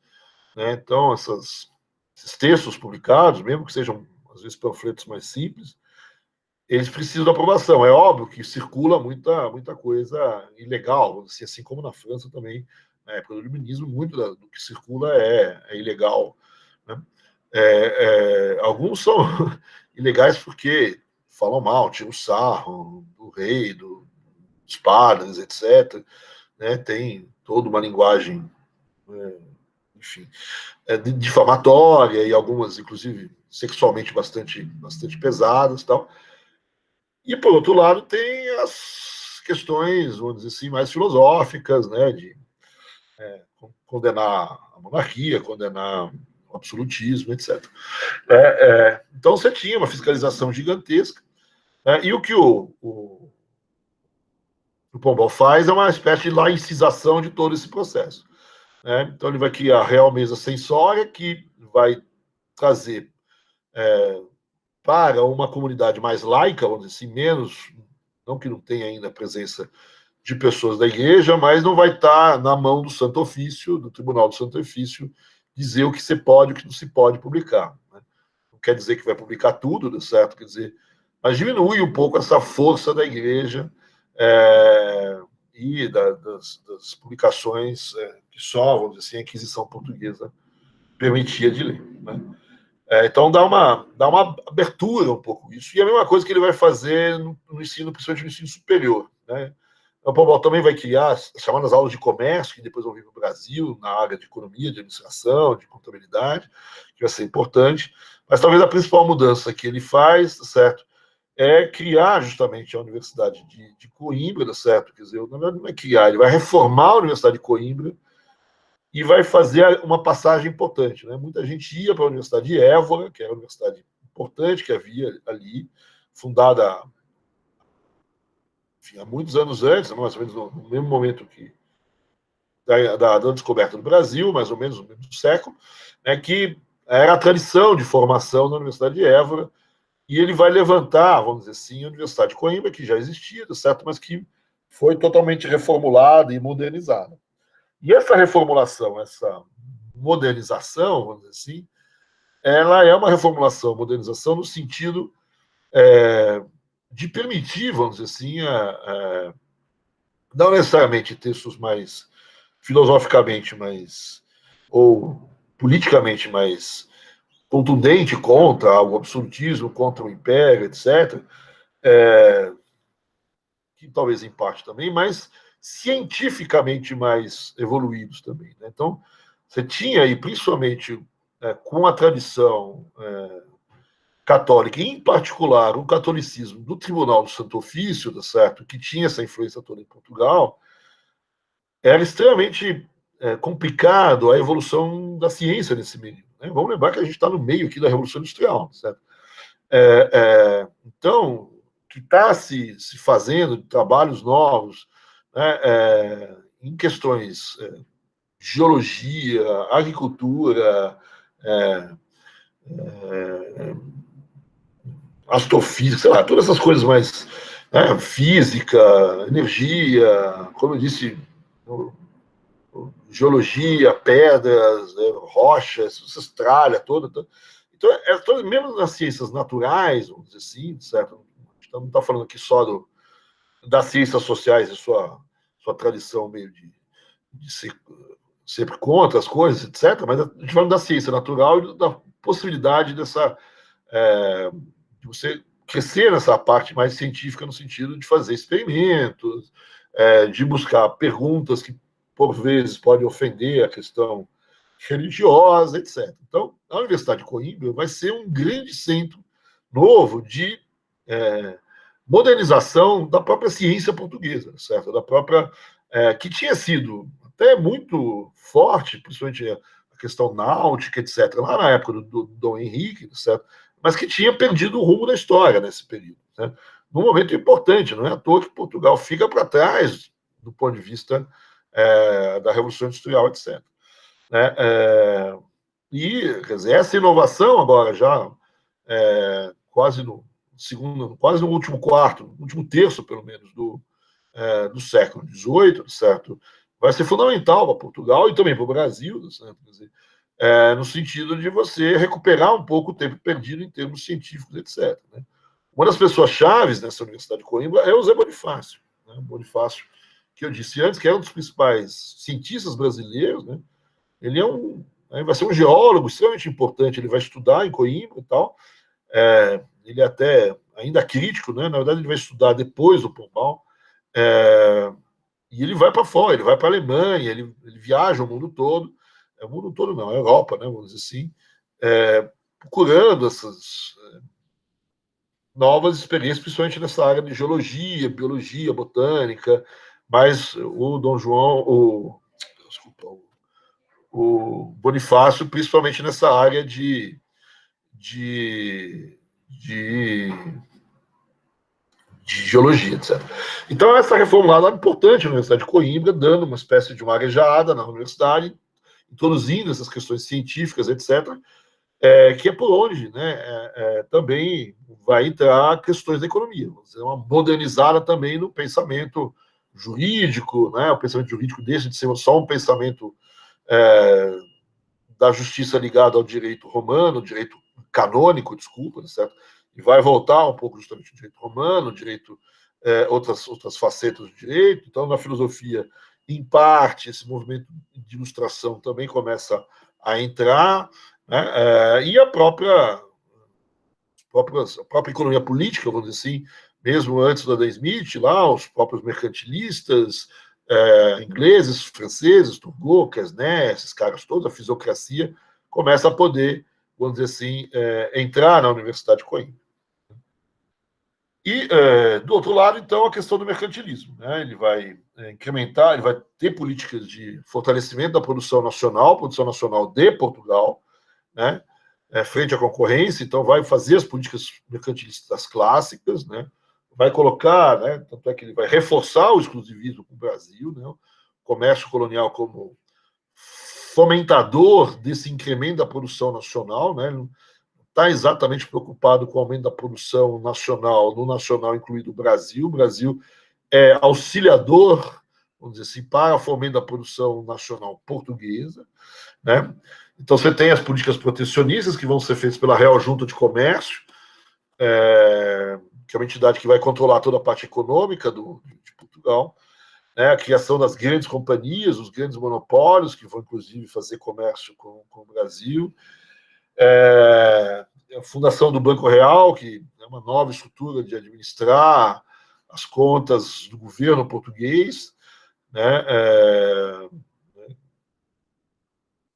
então, esses textos publicados, mesmo que sejam, às vezes, panfletos mais simples, eles precisam da aprovação. É óbvio que circula muita coisa ilegal, assim como na França também, na época do iluminismo, muito do que circula é ilegal. Né? Alguns são ilegais porque falam mal, tiram sarro do rei, dos padres, etc. Né? Tem toda uma linguagem, enfim, difamatória e algumas, inclusive, sexualmente bastante pesadas, tal. E, por outro lado, tem as questões, vamos dizer assim, mais filosóficas, né, de condenar a monarquia, condenar o absolutismo, etc. Então, você tinha uma fiscalização gigantesca, e o que o Pombal faz é uma espécie de laicização de todo esse processo. Né? Então, ele vai criar a Real Mesa Censória, que vai trazer para uma comunidade mais laica, vamos dizer assim, menos não que não tenha ainda a presença de pessoas da igreja, mas não vai estar na mão do Santo Ofício, do Tribunal do Santo Ofício, dizer o que se pode e o que não se pode publicar. Né? Não quer dizer que vai publicar tudo, certo? Quer dizer, mas diminui um pouco essa força da igreja e das publicações que só, vamos dizer assim, a Inquisição Portuguesa permitia de ler. Né? Então dá uma abertura um pouco isso. E a mesma coisa que ele vai fazer no ensino, principalmente no ensino superior. Né? O Pombal também vai criar as chamadas aulas de comércio, que depois vão vir no Brasil, na área de economia, de administração, de contabilidade, que vai ser importante. Mas talvez a principal mudança que ele faz, certo, é criar justamente a Universidade de Coimbra, certo? Quer dizer, na verdade não é criar, ele vai reformar a Universidade de Coimbra e vai fazer uma passagem importante. Né? Muita gente ia para a Universidade de Évora, que era uma universidade importante que havia ali, fundada enfim, há muitos anos antes, mais ou menos no mesmo momento que da descoberta do Brasil, mais ou menos no mesmo século, né, que era a tradição de formação na Universidade de Évora, e ele vai levantar, vamos dizer assim, a Universidade de Coimbra, que já existia, certo? Mas que foi totalmente reformulada e modernizada. E essa reformulação, essa modernização, vamos dizer assim, ela é uma reformulação, modernização no sentido de permitir, vamos dizer assim, não necessariamente textos mais filosoficamente mais ou politicamente mais contundente contra o absolutismo, contra o império, etc., que talvez em parte também, mas cientificamente mais evoluídos também. Né? Então, você tinha aí, principalmente com a tradição católica, em particular o catolicismo do Tribunal do Santo Ofício, tá certo? Que tinha essa influência toda em Portugal, era extremamente complicado a evolução da ciência nesse meio. Né? Vamos lembrar que a gente está no meio aqui da Revolução Industrial, certo? Então, que está se fazendo trabalhos novos, né, em questões de geologia, agricultura, astrofísica, sei lá, todas essas coisas mais física, energia, como eu disse, geologia, pedras, rochas, essas tralhas toda. Então, mesmo nas ciências naturais, vamos dizer assim, certo? A gente não está falando aqui só das ciências sociais e sua tradição meio de ser sempre contra as coisas, etc., mas a gente falando da ciência natural e da possibilidade de você crescer nessa parte mais científica no sentido de fazer experimentos, de buscar perguntas que, por vezes, podem ofender a questão religiosa, etc. Então, a Universidade de Coimbra vai ser um grande centro novo de modernização da própria ciência portuguesa, certo? Da própria que tinha sido até muito forte, principalmente a questão náutica, etc., lá na época do Dom Henrique, certo? Mas que tinha perdido o rumo da história nesse período. Né? Num momento importante, não é à toa que Portugal fica para trás do ponto de vista da Revolução Industrial, etc. E, quer dizer, essa inovação agora já quase no último quarto, no último terço, pelo menos, do século XVIII, certo? Vai ser fundamental para Portugal e também para o Brasil, certo? Quer dizer, no sentido de você recuperar um pouco o tempo perdido em termos científicos, etc. Né? Uma das pessoas chaves nessa Universidade de Coimbra é o Zé Bonifácio. Né? Bonifácio, que eu disse antes, que é um dos principais cientistas brasileiros. Né? Ele vai ser um geólogo extremamente importante, ele vai estudar em Coimbra e tal. Ele é até ainda crítico, né? Na verdade, ele vai estudar depois do Pombal. E ele vai para fora, ele vai para a Alemanha, ele viaja o mundo todo. O mundo todo não, a Europa, né, vamos dizer assim, procurando essas novas experiências, principalmente nessa área de geologia, biologia, botânica, mas o Dom João, o Bonifácio, principalmente nessa área de geologia, etc. Então, essa reformulada é importante na Universidade de Coimbra, dando uma espécie de uma arejada na universidade, introduzindo essas questões científicas, etc., que é por onde, né, também vai entrar questões da economia, uma modernizada também no pensamento jurídico, né, o pensamento jurídico deixa de ser só um pensamento da justiça ligada ao direito romano, direito canônico, desculpa, certo? E vai voltar um pouco justamente ao direito romano, direito, outras facetas do direito. Então, na filosofia, em parte, esse movimento de ilustração também começa a entrar, né? E a própria economia política, vamos dizer assim, mesmo antes do Adam Smith, lá, os próprios mercantilistas ingleses, franceses, Turgot, Quesnay, esses caras todos, a fisiocracia, começa a poder, vamos dizer assim, entrar na Universidade de Coimbra. E, do outro lado, então, a questão do mercantilismo. Né? Ele vai incrementar, ele vai ter políticas de fortalecimento da produção nacional de Portugal, né? Frente à concorrência, então vai fazer as políticas mercantilistas clássicas, né? Vai colocar, né? Tanto é que ele vai reforçar o exclusivismo com o Brasil, né? O comércio colonial como fomentador desse incremento da produção nacional, né? Não está exatamente preocupado com o aumento da produção nacional, no nacional incluído o Brasil. O Brasil é auxiliador, vamos dizer assim, para o fomento da produção nacional portuguesa, né? Então, você tem as políticas protecionistas que vão ser feitas pela Real Junta de Comércio, que é uma entidade que vai controlar toda a parte econômica de Portugal, né? A criação das grandes companhias, os grandes monopólios, que vão, inclusive, fazer comércio com o Brasil, a fundação do Banco Real, que é uma nova estrutura de administrar as contas do governo português, né?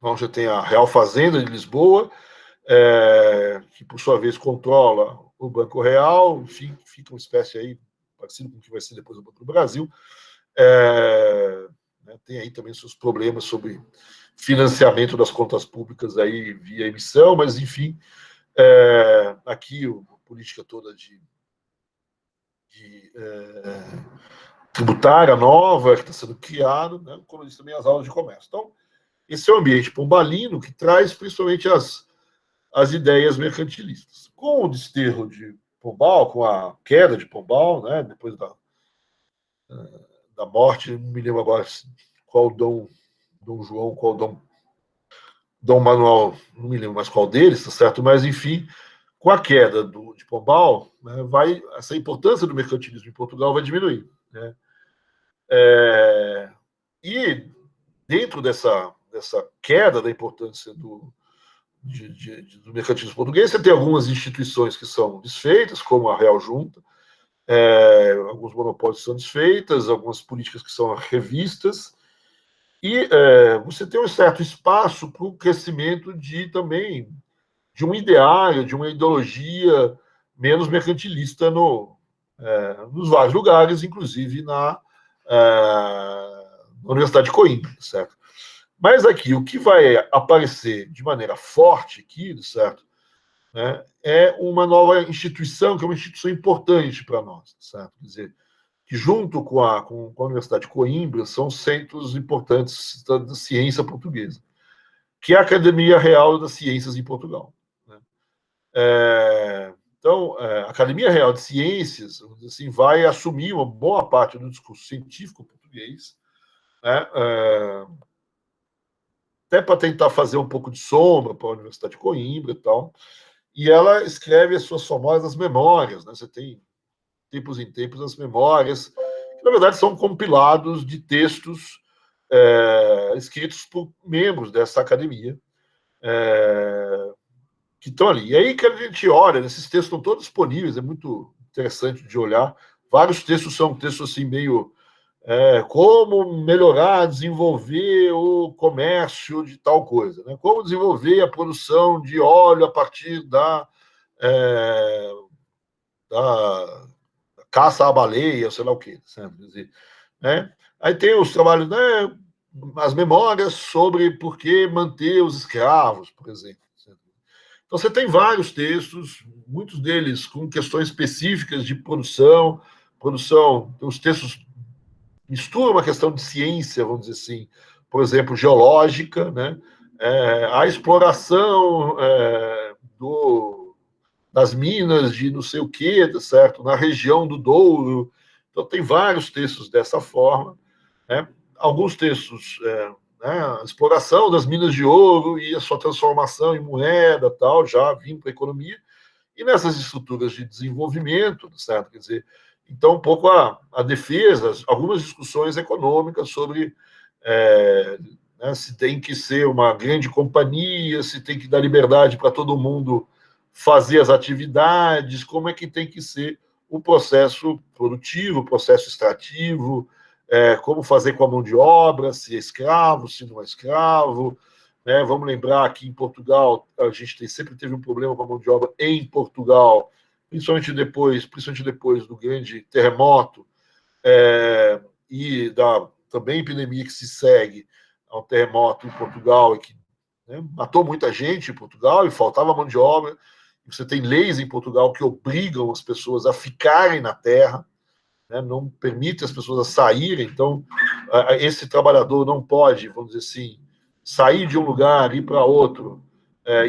Então, você tem a Real Fazenda de Lisboa, que, por sua vez, controla o Banco Real, enfim, fica uma espécie aí, parecido com o que vai ser depois o Banco do Brasil. Né, tem aí também seus problemas sobre financiamento das contas públicas aí via emissão, mas, enfim, aqui a política toda de tributária nova que está sendo criada, né, como eu disse também, as aulas de comércio. Então, esse é o ambiente pombalino que traz principalmente as ideias mercantilistas. Com o desterro de Pombal, com a queda de Pombal, né, depois da morte, não me lembro agora qual Dom João, qual Dom Manuel, não me lembro mais qual deles, tá certo? Mas, enfim, com a queda de Pombal, né, essa importância do mercantilismo em Portugal vai diminuir. Né? E dentro dessa queda da importância do mercantilismo português, você tem algumas instituições que são desfeitas, como a Real Junta, alguns monopólios são desfeitas, algumas políticas que são revistas, e você tem um certo espaço para o crescimento também de um ideário, de uma ideologia menos mercantilista nos vários lugares, inclusive na Universidade de Coimbra, certo? Mas aqui, o que vai aparecer de maneira forte aqui, certo? Né, é uma nova instituição, que é uma instituição importante para nós, certo? Quer dizer, que junto com a Universidade de Coimbra são centros importantes da ciência portuguesa, que é a Academia Real das Ciências em Portugal. Né? Então, a Academia Real de Ciências, assim, vai assumir uma boa parte do discurso científico português, né? Até para tentar fazer um pouco de sombra para a Universidade de Coimbra e tal. E ela escreve as suas famosas memórias. Né? Você tem, tempos em tempos, as memórias, que, na verdade, são compilados de textos escritos por membros dessa academia, que estão ali. E aí que a gente olha, esses textos estão todos disponíveis, é muito interessante de olhar. Vários textos são textos assim meio como melhorar, desenvolver o comércio de tal coisa, né? Como desenvolver a produção de óleo a partir da caça à baleia, sei lá o quê. Né? Aí tem os trabalhos, né, as memórias sobre por que manter os escravos, por exemplo. Então, você tem vários textos, muitos deles com questões específicas de produção, os textos misturam uma questão de ciência, vamos dizer assim, por exemplo, geológica, né? a exploração das minas de não sei o quê, tá certo? Na região do Douro. Então, tem vários textos dessa forma, né? Alguns textos, a exploração das minas de ouro e a sua transformação em moeda, tal, já vindo para a economia, e nessas estruturas de desenvolvimento, certo? Quer dizer, então, um pouco a defesa, algumas discussões econômicas sobre se tem que ser uma grande companhia, se tem que dar liberdade para todo mundo fazer as atividades, como é que tem que ser o processo produtivo, o processo extrativo, como fazer com a mão de obra, se é escravo, se não é escravo. Né? Vamos lembrar que em Portugal a gente sempre teve um problema com a mão de obra em Portugal, principalmente depois do grande terremoto e da também epidemia que se segue ao terremoto em Portugal, e que matou muita gente em Portugal e faltava mão de obra. Você tem leis em Portugal que obrigam as pessoas a ficarem na terra, né, não permite as pessoas a saírem. Então, esse trabalhador não pode, vamos dizer assim, sair de um lugar, ir para outro,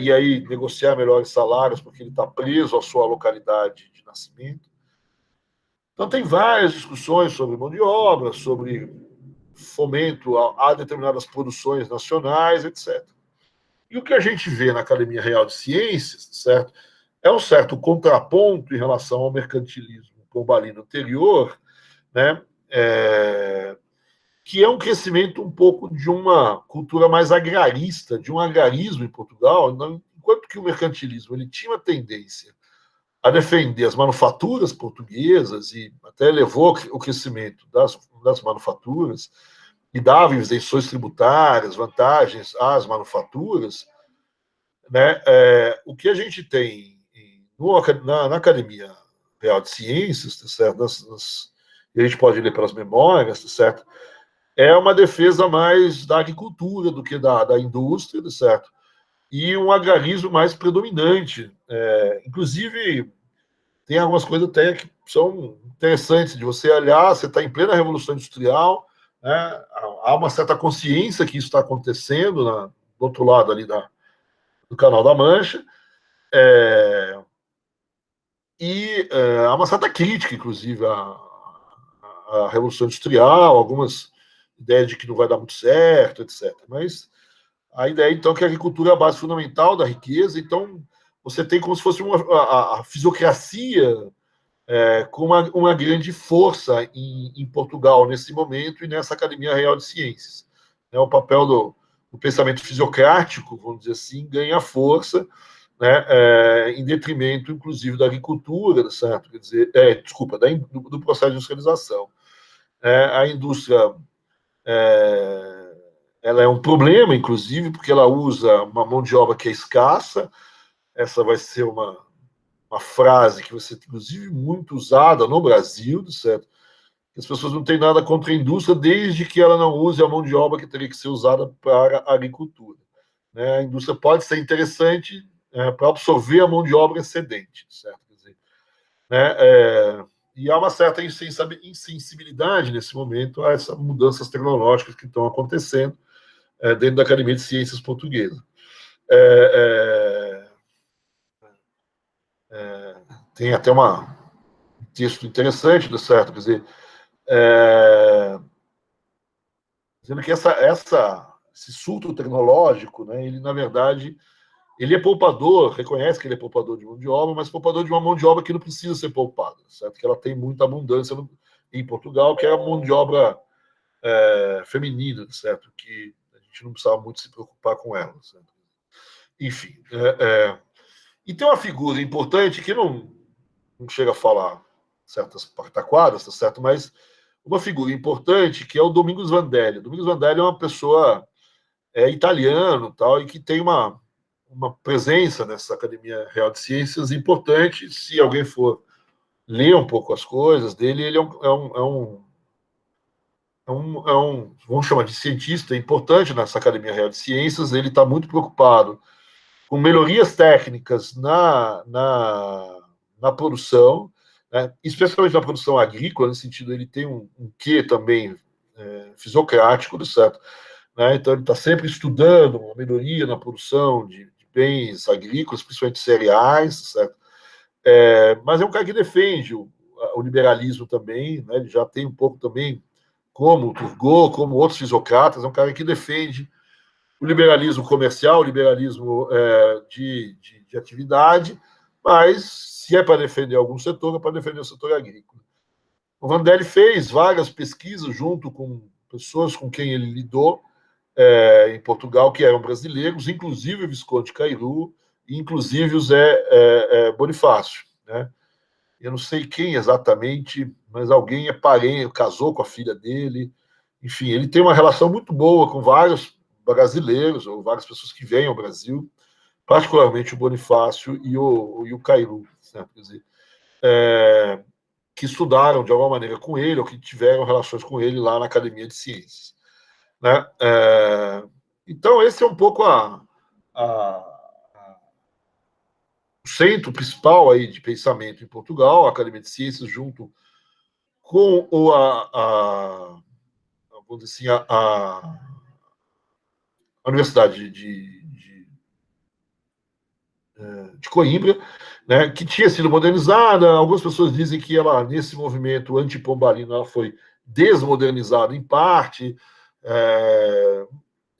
e aí negociar melhores salários, porque ele está preso à sua localidade de nascimento. Então, tem várias discussões sobre mão de obra, sobre fomento a determinadas produções nacionais, etc. E o que a gente vê na Academia Real de Ciências, certo, é um certo contraponto em relação ao mercantilismo pombalino anterior, né, que é um crescimento um pouco de uma cultura mais agrarista, de um agrarismo em Portugal, enquanto que o mercantilismo ele tinha uma tendência a defender as manufaturas portuguesas e até levou o crescimento das manufaturas e dava isenções tributárias, vantagens às manufaturas, né? O que a gente tem na Academia Real de Ciências, tá certo? E a gente pode ler pelas memórias, tá certo? É uma defesa mais da agricultura do que da indústria, tá certo? E um agrarismo mais predominante. Inclusive, tem algumas coisas até que são interessantes de você olhar. Você está em plena Revolução Industrial, né? Há uma certa consciência que isso está acontecendo do outro lado ali do Canal da Mancha, há uma certa crítica, inclusive, à Revolução Industrial, algumas ideias de que não vai dar muito certo, etc. Mas a ideia, então, é que a agricultura é a base fundamental da riqueza. Então, você tem como se fosse a fisiocracia com uma grande força em Portugal nesse momento e nessa Academia Real de Ciências. O papel do pensamento fisiocrático, vamos dizer assim, ganha força, né, em detrimento, inclusive, da agricultura, certo? Quer dizer, do processo de industrialização. A indústria ela é um problema, inclusive, porque ela usa uma mão de obra que é escassa. Essa vai ser uma frase que vai ser, inclusive, muito usada no Brasil, certo? As pessoas não têm nada contra a indústria, desde que ela não use a mão de obra que teria que ser usada para a agricultura. Né? A indústria pode ser interessante para absorver a mão de obra excedente, certo? Quer dizer, e há uma certa insensibilidade nesse momento a essas mudanças tecnológicas que estão acontecendo dentro da Academia de Ciências Portuguesa. Tem até um texto interessante, certo? Quer dizer, dizendo que esse surto tecnológico, né, ele, na verdade, ele é poupador, reconhece que ele é poupador de mão de obra, mas poupador de uma mão de obra que não precisa ser poupada, certo? Que ela tem muita abundância em Portugal, que é a mão de obra feminina, certo? Que a gente não precisava muito se preocupar com ela, certo? Enfim, e tem uma figura importante que não chega a falar certas pataquadas, tá certo? Mas uma figura importante que é o Domingos Vandelli. Domingos Vandelli é uma pessoa italiano, tal, e que tem uma presença nessa Academia Real de Ciências importante. Se alguém for ler um pouco as coisas dele, ele vamos chamar de cientista importante nessa Academia Real de Ciências. Ele está muito preocupado com melhorias técnicas na produção, né, especialmente na produção agrícola. Nesse sentido, ele tem um quê também fisiocrático, certo? né? Então ele está sempre estudando uma melhoria na produção de bens agrícolas, principalmente cereais, certo? Mas é um cara que defende o liberalismo também, né? Ele já tem um pouco também, como o Turgot, como outros fisiocratas, é um cara que defende o liberalismo comercial, o liberalismo de atividade, mas se é para defender algum setor, é para defender o setor agrícola. O Vandelli fez várias pesquisas junto com pessoas com quem ele lidou em Portugal, que eram brasileiros, inclusive o Visconde Cairu, e inclusive o Zé Bonifácio, né? Eu não sei quem exatamente, mas alguém é parente, casou com a filha dele. Enfim, ele tem uma relação muito boa com vários brasileiros, ou várias pessoas que vêm ao Brasil, particularmente o Bonifácio e o Cairu, né? Quer dizer, que estudaram de alguma maneira com ele, ou que tiveram relações com ele lá na Academia de Ciências, né? Então, esse é um pouco o centro principal aí de pensamento em Portugal, a Academia de Ciências, junto com vamos dizer assim, a Universidade de Coimbra, né, que tinha sido modernizada. Algumas pessoas dizem que ela, nesse movimento antipombalino, ela foi desmodernizada em parte.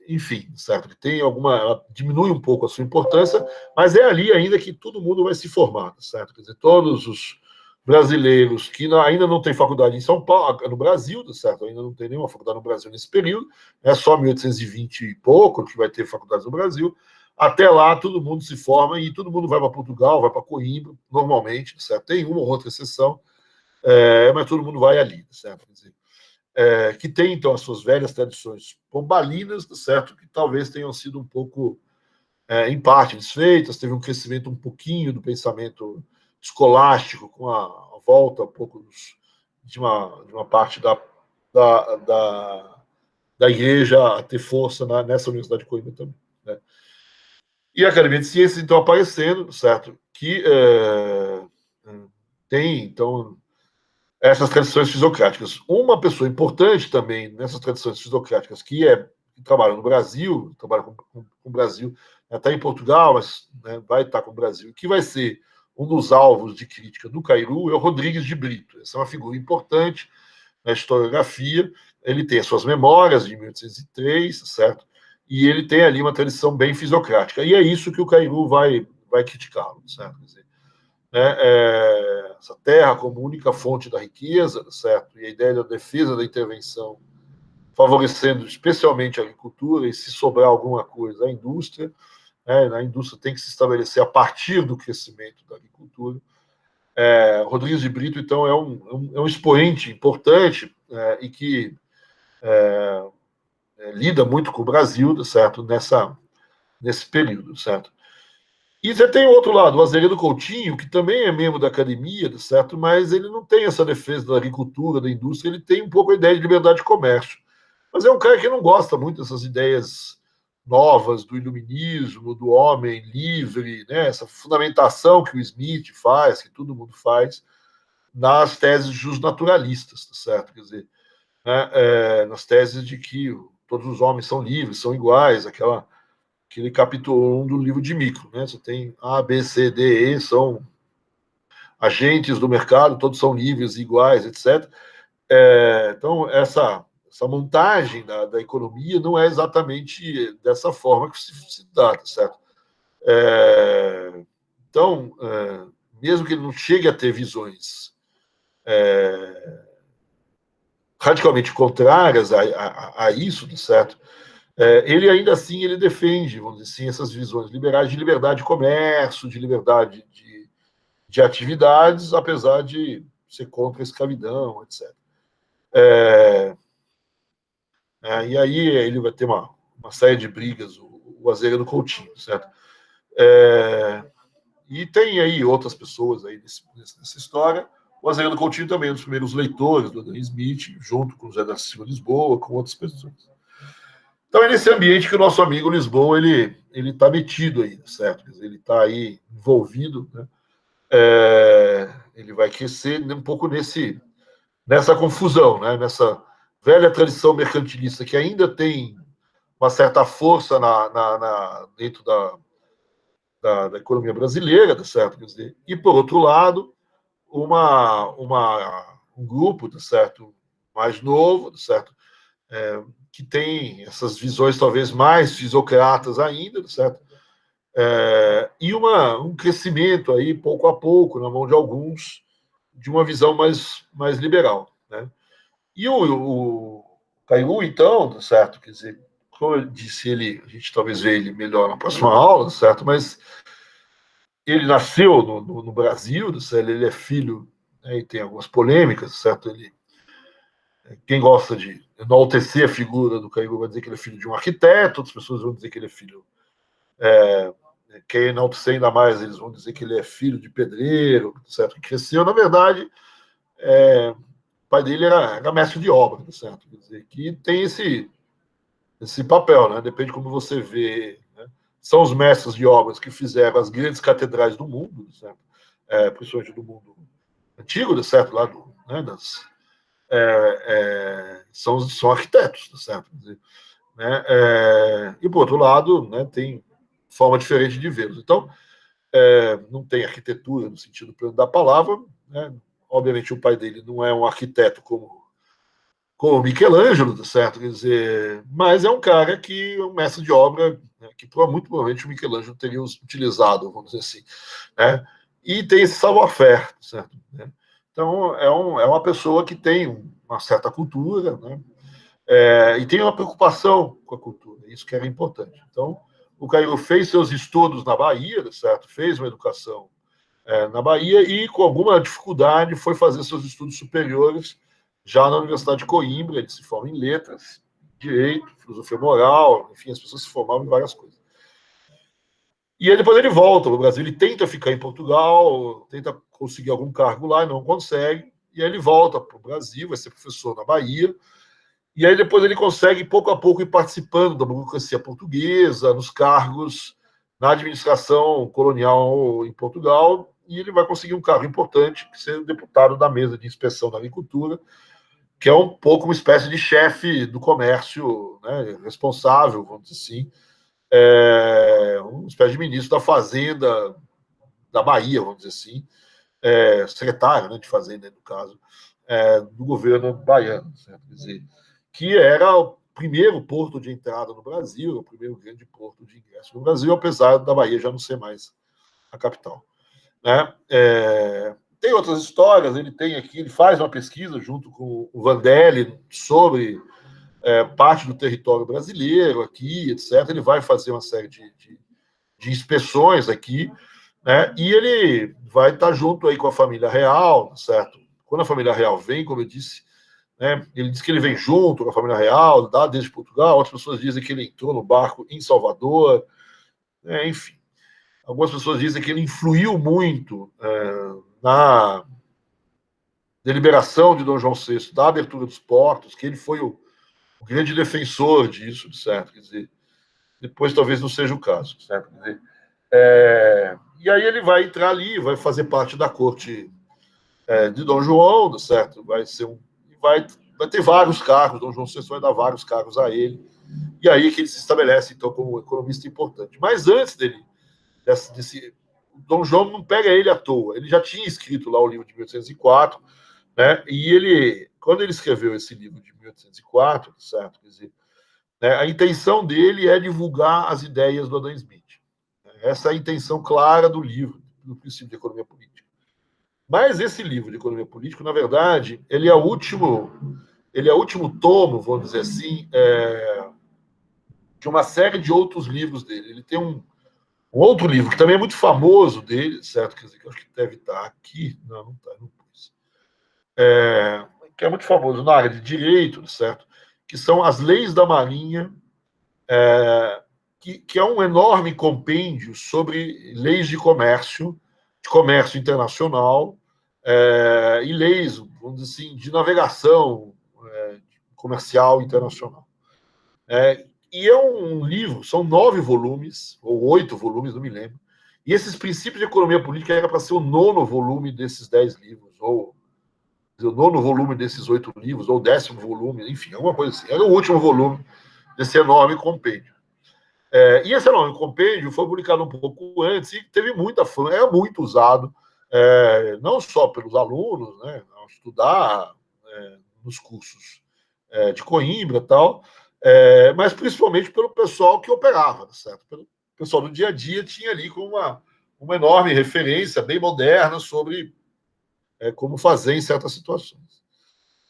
Enfim, certo? Que tem alguma, ela diminui um pouco a sua importância, mas é ali ainda que todo mundo vai se formar, certo? Quer dizer, todos os brasileiros que ainda não têm faculdade em São Paulo, no Brasil, certo? Ainda não tem nenhuma faculdade no Brasil nesse período, é só 1820 e pouco que vai ter faculdades no Brasil. Até lá, todo mundo se forma e todo mundo vai para Portugal, vai para Coimbra, normalmente, certo? Tem uma ou outra exceção, mas todo mundo vai ali, certo? Quer dizer, que tem, então, as suas velhas tradições pombalinas, certo? Que talvez tenham sido um pouco, em parte, desfeitas, teve um crescimento um pouquinho do pensamento escolástico, com a volta um pouco de uma parte da, da, da igreja a ter força nessa Universidade de Coimbra também, né? E a Academia de Ciências, então, aparecendo, certo? Que tem, então, essas tradições fisiocráticas. Uma pessoa importante também nessas tradições fisiocráticas, que trabalha no Brasil, trabalha com o Brasil, está em Portugal, mas, né, vai estar com o Brasil, que vai ser um dos alvos de crítica do Cairu, é o Rodrigues de Brito. Essa é uma figura importante na historiografia. Ele tem as suas memórias de 1803, certo? E ele tem ali uma tradição bem fisiocrática. E é isso que o Cairu vai criticá-lo, certo? Quer dizer, né, essa terra como única fonte da riqueza, certo? E a ideia da defesa da intervenção, favorecendo especialmente a agricultura, e se sobrar alguma coisa, a indústria, né? A indústria tem que se estabelecer a partir do crescimento da agricultura. Rodrigues de Brito, então, é um expoente importante, e que lida muito com o Brasil, certo? Nesse período, certo? E você tem o outro lado, o Azevedo Coutinho, que também é membro da academia, certo? Mas ele não tem essa defesa da agricultura, da indústria, ele tem um pouco a ideia de liberdade de comércio. Mas é um cara que não gosta muito dessas ideias novas do iluminismo, do homem livre, né? Essa fundamentação que o Smith faz, que todo mundo faz, nas teses justnaturalistas, certo? Quer dizer, né? Nas teses de que todos os homens são livres, são iguais, aquele capítulo 1 do livro de Micro, né? Você tem A, B, C, D, E, são agentes do mercado, todos são livres, iguais, etc. Então, essa montagem da economia não é exatamente dessa forma que se dá, tá certo? Então, mesmo que ele não chegue a ter visões radicalmente contrárias a isso, tá certo? Ele ainda assim ele defende, vamos dizer assim, essas visões liberais de liberdade de comércio, de liberdade de atividades, apesar de ser contra a escravidão, etc. E aí ele vai ter uma série de brigas, o Azevedo Coutinho, certo? E tem aí outras pessoas aí nessa história. O Azevedo Coutinho também é um dos primeiros leitores do Adam Smith, junto com o José da Silva Lisboa, com outras pessoas. Então é nesse ambiente que o nosso amigo Lisboa ele está metido aí, certo? Ele está aí envolvido, né? Ele vai crescer um pouco nessa confusão, né? Nessa velha tradição mercantilista que ainda tem uma certa força dentro da economia brasileira, tá certo? Quer dizer, e, por outro lado, um grupo, tá certo, mais novo, tá certo? Que tem essas visões talvez mais fisocratas ainda, tá certo? E um crescimento aí, pouco a pouco, na mão de alguns, de uma visão mais liberal, né? E o Cairu, então, tá certo? Quer dizer, como eu disse, a gente talvez veja ele melhor na próxima aula, certo? Mas ele nasceu no Brasil, certo? Ele é filho, né, e tem algumas polêmicas, certo? Quem gosta de enaltecer a figura do Cairu vai dizer que ele é filho de um arquiteto, outras pessoas vão dizer que ele é filho. Quem enaltecer ainda mais, eles vão dizer que ele é filho de pedreiro, certo? Que cresceu. Na verdade, o pai dele era mestre de obra, certo? Quer dizer, que tem esse papel, né? Depende de como você vê. Né? São os mestres de obras que fizeram as grandes catedrais do mundo, certo? Principalmente do mundo antigo, certo? Lá né? São arquitetos, certo? Né? E, por outro lado, né, tem forma diferente de vê-los. Então, não tem arquitetura no sentido pleno da palavra. Né? Obviamente, o pai dele não é um arquiteto como Michelangelo, certo? Quer dizer, mas é um cara que é um mestre de obra, né, que muito provavelmente o Michelangelo teria utilizado, vamos dizer assim. Né? E tem esse savoir-faire, certo? Então, é uma pessoa que tem uma certa cultura, né? E tem uma preocupação com a cultura, isso que era importante. Então, o Cairu fez seus estudos na Bahia, certo? Fez uma educação na Bahia e, com alguma dificuldade, foi fazer seus estudos superiores já na Universidade de Coimbra. Ele se forma em letras, direito, filosofia moral, enfim, as pessoas se formavam em várias coisas. E aí depois ele volta para o Brasil, ele tenta ficar em Portugal, tenta conseguir algum cargo lá e não consegue, e aí ele volta para o Brasil, vai ser professor na Bahia, e aí depois ele consegue, pouco a pouco, ir participando da burocracia portuguesa, nos cargos na administração colonial em Portugal, e ele vai conseguir um cargo importante, que ser deputado da mesa de inspeção da agricultura, que é um pouco uma espécie de chefe do comércio, né, responsável, vamos dizer assim, uma espécie de ministro da Fazenda da Bahia, vamos dizer assim, secretário, né, de Fazenda, no caso, do governo baiano, certo? Quer dizer, que era o primeiro porto de entrada no Brasil, o primeiro grande porto de ingresso no Brasil, apesar da Bahia já não ser mais a capital. Né? Tem outras histórias, ele faz uma pesquisa junto com o Vandelli sobre parte do território brasileiro aqui, etc. Ele vai fazer uma série de inspeções aqui, né? E ele vai estar junto aí com a família real, certo? Quando a família real vem, como eu disse, né, ele diz que ele vem junto com a família real, desde Portugal. Outras pessoas dizem que ele entrou no barco em Salvador, enfim. Algumas pessoas dizem que ele influiu muito na deliberação de Dom João VI, da abertura dos portos, que ele foi o grande defensor disso, certo? Quer dizer, depois talvez não seja o caso, certo? Quer dizer, e aí ele vai entrar ali, vai fazer parte da corte de Dom João, certo? Vai ter vários cargos, Dom João VI vai dar vários cargos a ele, e aí que ele se estabelece, então, como um economista importante. Mas antes desse Dom João não pega ele à toa, ele já tinha escrito lá o livro de 1804, né? E quando ele escreveu esse livro de 1804, certo? Quer dizer, né, a intenção dele é divulgar as ideias do Adam Smith. Essa é a intenção clara do livro, do princípio de economia política. Mas esse livro de economia política, na verdade, ele é o último tomo, vamos dizer assim, de uma série de outros livros dele. Ele tem um outro livro que também é muito famoso dele, certo? Quer dizer, que eu acho que deve estar aqui. Não está, não pus. Que é muito famoso na área de direito, certo? Que são as leis da Marinha, que é um enorme compêndio sobre leis de comércio internacional, e leis, vamos dizer assim, de navegação comercial internacional. E é um livro, são 9 volumes, ou 8 volumes, não me lembro, e esses princípios de economia política era para ser o 9º volume desses 10 livros, ou o 9º volume desses 8 livros, ou o 10º volume, enfim, alguma coisa assim. Era o último volume desse enorme compêndio. E esse enorme compêndio foi publicado um pouco antes e teve muita fama, é muito usado, não só pelos alunos, né, ao estudar nos cursos de Coimbra e tal, mas principalmente pelo pessoal que operava, certo? Pelo pessoal do dia a dia tinha ali como uma enorme referência bem moderna sobre como fazer em certas situações.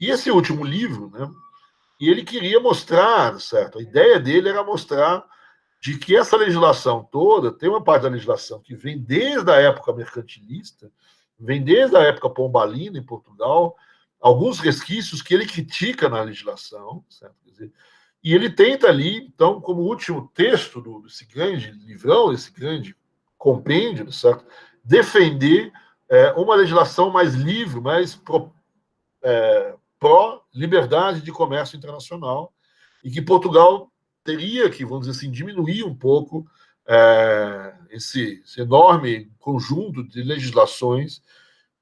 E esse último livro, né, e ele queria mostrar, certo? A ideia dele era mostrar de que essa legislação toda, tem uma parte da legislação que vem desde a época mercantilista, vem desde a época pombalina em Portugal, alguns resquícios que ele critica na legislação, certo? Quer dizer, e ele tenta ali, então, como último texto desse grande livrão, desse grande compêndio, certo? Defender uma legislação mais livre, mais pró-liberdade de comércio internacional, e que Portugal teria que, vamos dizer assim, diminuir um pouco esse enorme conjunto de legislações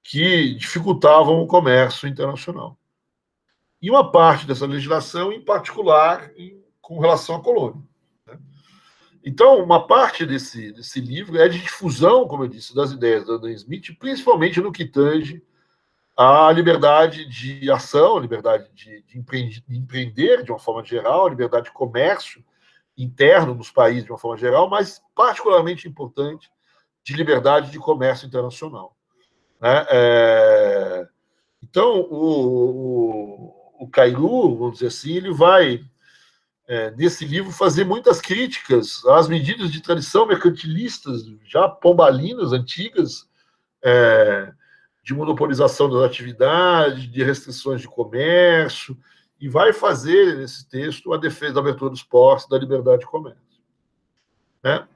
que dificultavam o comércio internacional. E uma parte dessa legislação, em particular, com relação à colônia. Né? Então, uma parte desse livro é de difusão, como eu disse, das ideias da Adam Smith, principalmente no que tange a liberdade de ação, a liberdade de empreender de uma forma geral, a liberdade de comércio interno nos países de uma forma geral, mas particularmente importante de liberdade de comércio internacional. Né? Então, o Cailu, vamos dizer assim, ele vai, nesse livro, fazer muitas críticas às medidas de tradição mercantilistas, já pombalinas, antigas, de monopolização das atividades, de restrições de comércio, e vai fazer, nesse texto, a defesa da abertura dos portos, da liberdade de comércio. Né?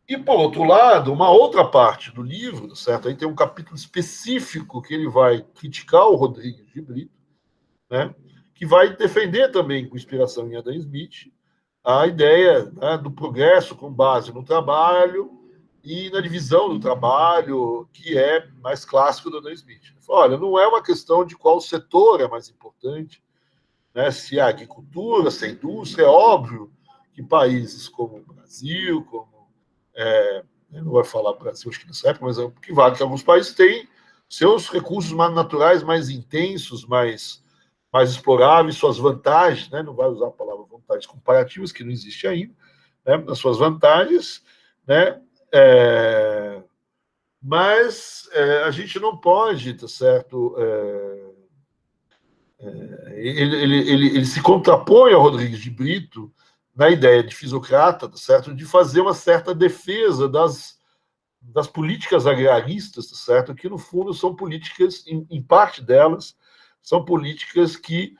E, por outro lado, uma outra parte do livro, certo? Aí tem um capítulo específico que ele vai criticar o Rodrigues de Brito, né? Que vai defender também, com inspiração em Adam Smith, a ideia, né, do progresso com base no trabalho e na divisão do trabalho, que é mais clássico do Adam Smith. Ele fala, olha, não é uma questão de qual setor é mais importante, né, se é a agricultura, se é a indústria. É óbvio que países como o Brasil, não vai falar Brasil, acho que nessa época, mas o que vale que alguns países têm seus recursos naturais mais intensos, mais exploráveis, suas vantagens, né, não vai usar a palavra vantagens comparativas, que não existe ainda, né, as suas vantagens, né, mas a gente não pode, tá certo? Ele se contrapõe ao Rodrigues de Brito na ideia de Fisocrata, tá certo? De fazer uma certa defesa das políticas agraristas, tá certo? Que no fundo são políticas, em parte delas, são políticas que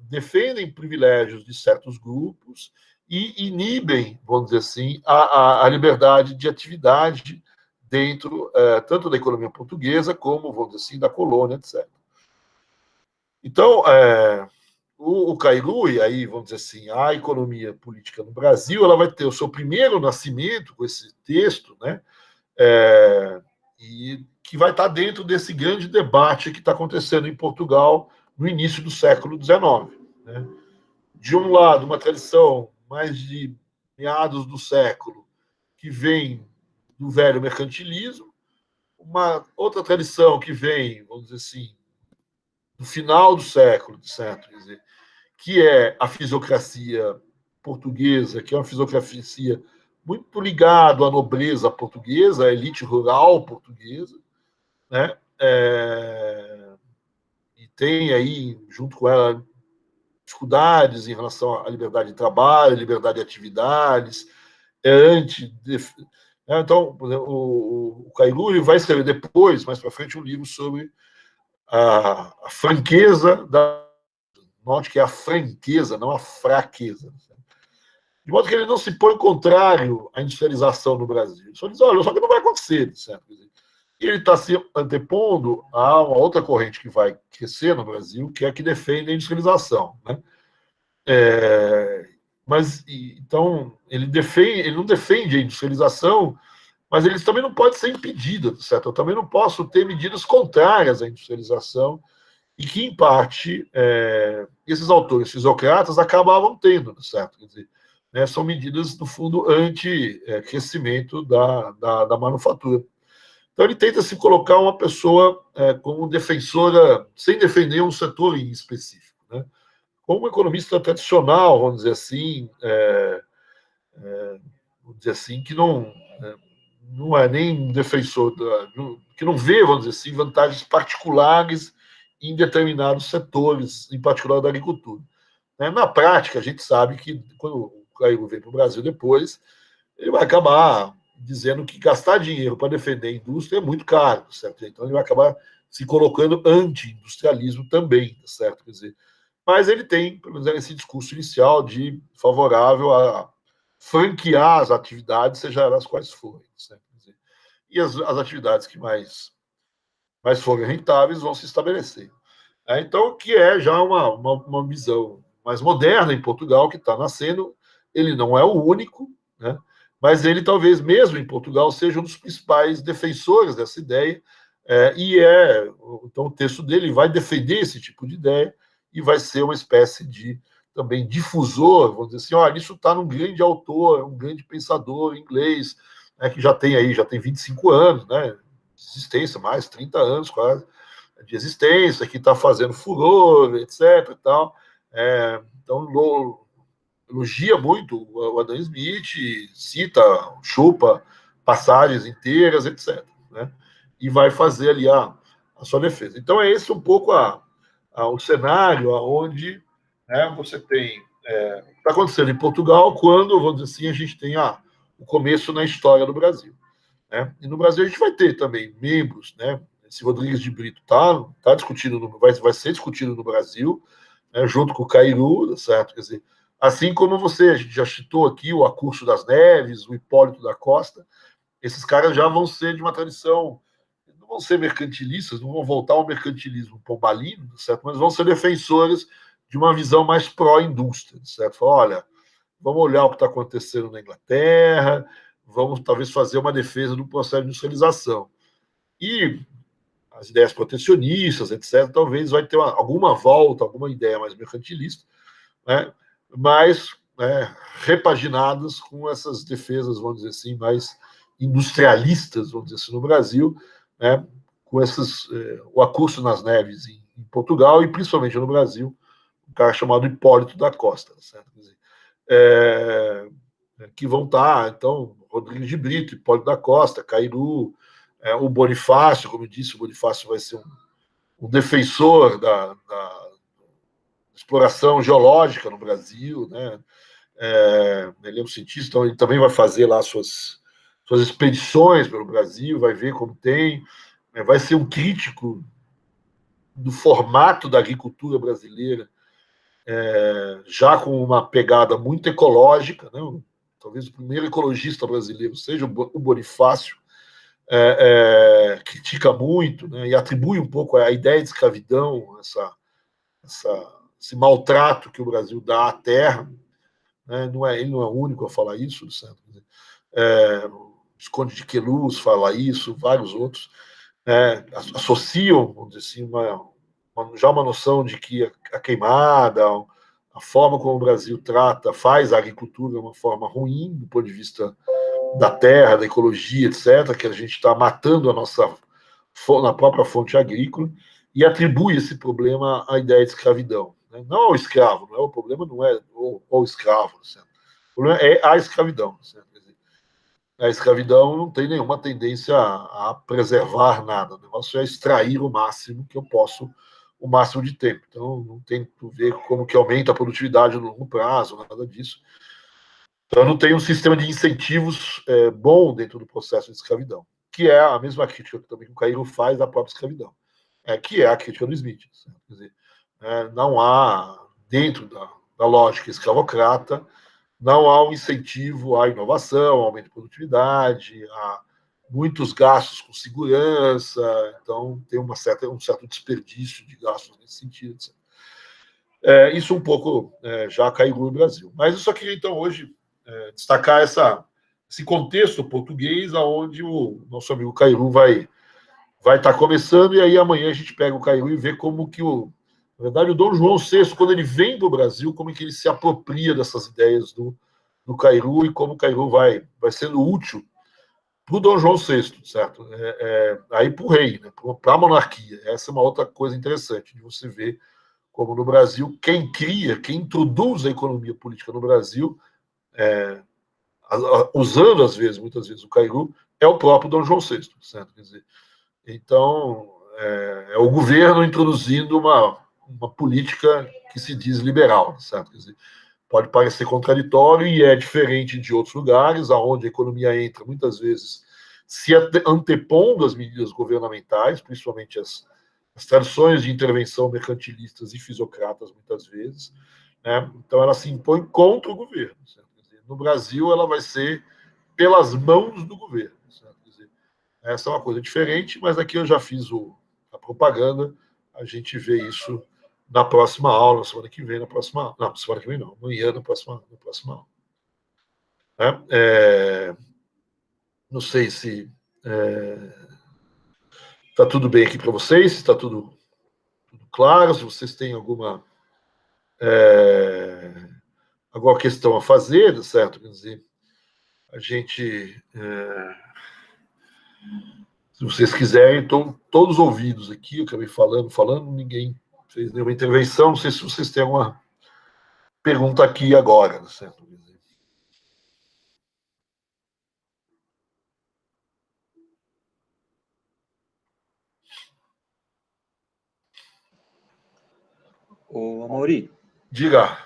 defendem privilégios de certos grupos e inibem, vamos dizer assim, a liberdade de atividade dentro tanto da economia portuguesa como, vamos dizer assim, da colônia, etc. Então, o Cailu, e aí, vamos dizer assim, a economia política no Brasil, ela vai ter o seu primeiro nascimento com esse texto, né? E que vai estar dentro desse grande debate que está acontecendo em Portugal no início do século XIX. Né? De um lado, uma tradição mais de meados do século, que vem do velho mercantilismo, uma outra tradição que vem, vamos dizer assim, do final do século, certo? Quer dizer, que é a fisiocracia portuguesa, que é uma fisiocracia muito ligada à nobreza portuguesa, à elite rural portuguesa, né? E tem aí, junto com ela, dificuldades em relação à liberdade de trabalho, liberdade de atividades, então, o Cailu vai escrever depois, mais para frente, um livro sobre a franqueza da... Note que é a franqueza, não a fraqueza. De modo que ele não se põe contrário à industrialização no Brasil. Ele só diz, olha, só que não vai acontecer, certo? E ele está se antepondo a uma outra corrente que vai crescer no Brasil, que é a que defende a industrialização. Né? Mas, então, ele não defende a industrialização, mas ele também não pode ser impedido, certo? Eu também não posso ter medidas contrárias à industrialização e que, em parte, esses autores fisiocratas acabavam tendo, certo? Quer dizer, né, são medidas, no fundo, anti-crescimento da manufatura. Então, ele tenta se colocar uma pessoa como defensora, sem defender um setor em específico, né? Como um economista tradicional, vamos dizer assim, que não é nem um defensor, que não vê, vamos dizer assim, vantagens particulares em determinados setores, em particular da agricultura. Na prática, a gente sabe que quando o Caio vem para o Brasil depois, ele vai acabar dizendo que gastar dinheiro para defender a indústria é muito caro, certo? Então ele vai acabar se colocando anti-industrialismo também, certo? Quer dizer, mas ele tem, pelo menos, esse discurso inicial de favorável a franquear as atividades, seja elas quais forem, certo? Quer dizer, e as atividades que mais forem rentáveis vão se estabelecer. Então, que é já uma visão mais moderna em Portugal que está nascendo. Ele não é o único, né? Mas ele talvez mesmo em Portugal seja um dos principais defensores dessa ideia, então o texto dele vai defender esse tipo de ideia e vai ser uma espécie de também difusor, vamos dizer assim, olha, isso está num grande autor, um grande pensador inglês, né, que já tem 25 anos, né, de existência, mais 30 anos quase, de existência, que está fazendo furor, etc. E tal. Então, elogia muito o Adam Smith, cita, chupa passagens inteiras, etc. Né? E vai fazer ali a sua defesa. Então, é esse um pouco o cenário onde, né, você tem está acontecendo em Portugal quando, vamos dizer assim, a gente tem o começo na história do Brasil. Né? E no Brasil a gente vai ter também membros, né? Esse Rodrigues de Brito tá discutindo, vai ser discutido no Brasil, né, junto com o Cairu, certo? Quer dizer, assim como a gente já citou aqui o Acurso das Neves, o Hipólito da Costa, esses caras já vão ser de uma tradição, não vão ser mercantilistas, não vão voltar ao mercantilismo pombalino, certo? Mas vão ser defensores de uma visão mais pró-indústria, certo? Olha, vamos olhar o que está acontecendo na Inglaterra, vamos talvez fazer uma defesa do processo de industrialização. E as ideias protecionistas, etc., talvez vai ter alguma volta, alguma ideia mais mercantilista, né? Mas repaginadas com essas defesas, vamos dizer assim, mais industrialistas, vamos dizer assim, no Brasil, né? Com o Acurso nas Neves em Portugal e principalmente no Brasil, um cara chamado Hipólito da Costa, certo? Quer dizer, que vão estar, então, Rodrigues de Brito, Hipólito da Costa, Cairu, o Bonifácio, como eu disse, o Bonifácio vai ser um defensor da exploração geológica no Brasil, né? Ele é um cientista, então ele também vai fazer lá suas expedições pelo Brasil, vai ver como tem, vai ser um crítico do formato da agricultura brasileira, já com uma pegada muito ecológica, né? Talvez o primeiro ecologista brasileiro seja o Bonifácio, critica muito, né, e atribui um pouco a ideia de escravidão, esse maltrato que o Brasil dá à terra. Né, ele não é o único a falar isso, certo? Visconde de Queluz fala isso, vários outros associam, vamos dizer assim, já uma noção de que a queimada, a forma como o Brasil faz a agricultura de uma forma ruim, do ponto de vista da terra, da ecologia, etc., que a gente está matando na própria fonte agrícola, e atribui esse problema à ideia de escravidão. Né? Não ao escravo, o problema não é o escravo, certo? O problema é a escravidão. Certo? A escravidão não tem nenhuma tendência a preservar nada, o negócio é extrair o máximo que eu posso, o máximo de tempo. Então, não tem que ver como que aumenta a produtividade no longo prazo, nada disso. Então, não tem um sistema de incentivos bom dentro do processo de escravidão, que é a mesma crítica que também o Cairo faz da própria escravidão, que é a crítica do Smith. Quer dizer, não há, dentro da lógica escravocrata, não há um incentivo à inovação, ao aumento de produtividade, há muitos gastos com segurança, então tem um certo desperdício de gastos nesse sentido. Isso um pouco já caiu no Brasil. Mas eu só queria, então, hoje destacar esse contexto português, onde o nosso amigo Cairu vai vai estar começando, e aí amanhã a gente pega o Cairu e vê como que na verdade, o Dom João VI, quando ele vem para o Brasil, como que ele se apropria dessas ideias do Cairu e como o Cairu vai sendo útil para o Dom João VI, certo? Aí para o rei, né? Para a monarquia. Essa é uma outra coisa interessante de você ver como no Brasil, quem cria, quem introduz a economia política no Brasil, usando às vezes, muitas vezes, o Cairu, é o próprio Dom João VI, certo? Quer dizer, então, é o governo introduzindo uma política que se diz liberal, certo? Quer dizer, pode parecer contraditório e é diferente de outros lugares, aonde a economia entra muitas vezes se antepondo às medidas governamentais, principalmente as tradições de intervenção mercantilistas e fisiocratas, muitas vezes, né? Então ela se impõe contra o governo. Certo? Quer dizer, no Brasil, ela vai ser pelas mãos do governo. Certo? Quer dizer, essa é uma coisa diferente, mas aqui eu já fiz a propaganda, a gente vê isso na próxima aula, na semana que vem, na próxima aula. Não, semana que vem não, amanhã na próxima aula. Não sei se está tudo bem aqui para vocês, se está tudo claro, se vocês têm alguma questão a fazer, certo? Quer dizer, a gente, se vocês quiserem, estão todos ouvidos aqui, eu acabei falando, ninguém fez nenhuma intervenção, não sei se vocês têm alguma pergunta aqui agora, certo? Ô, Amaury. Diga.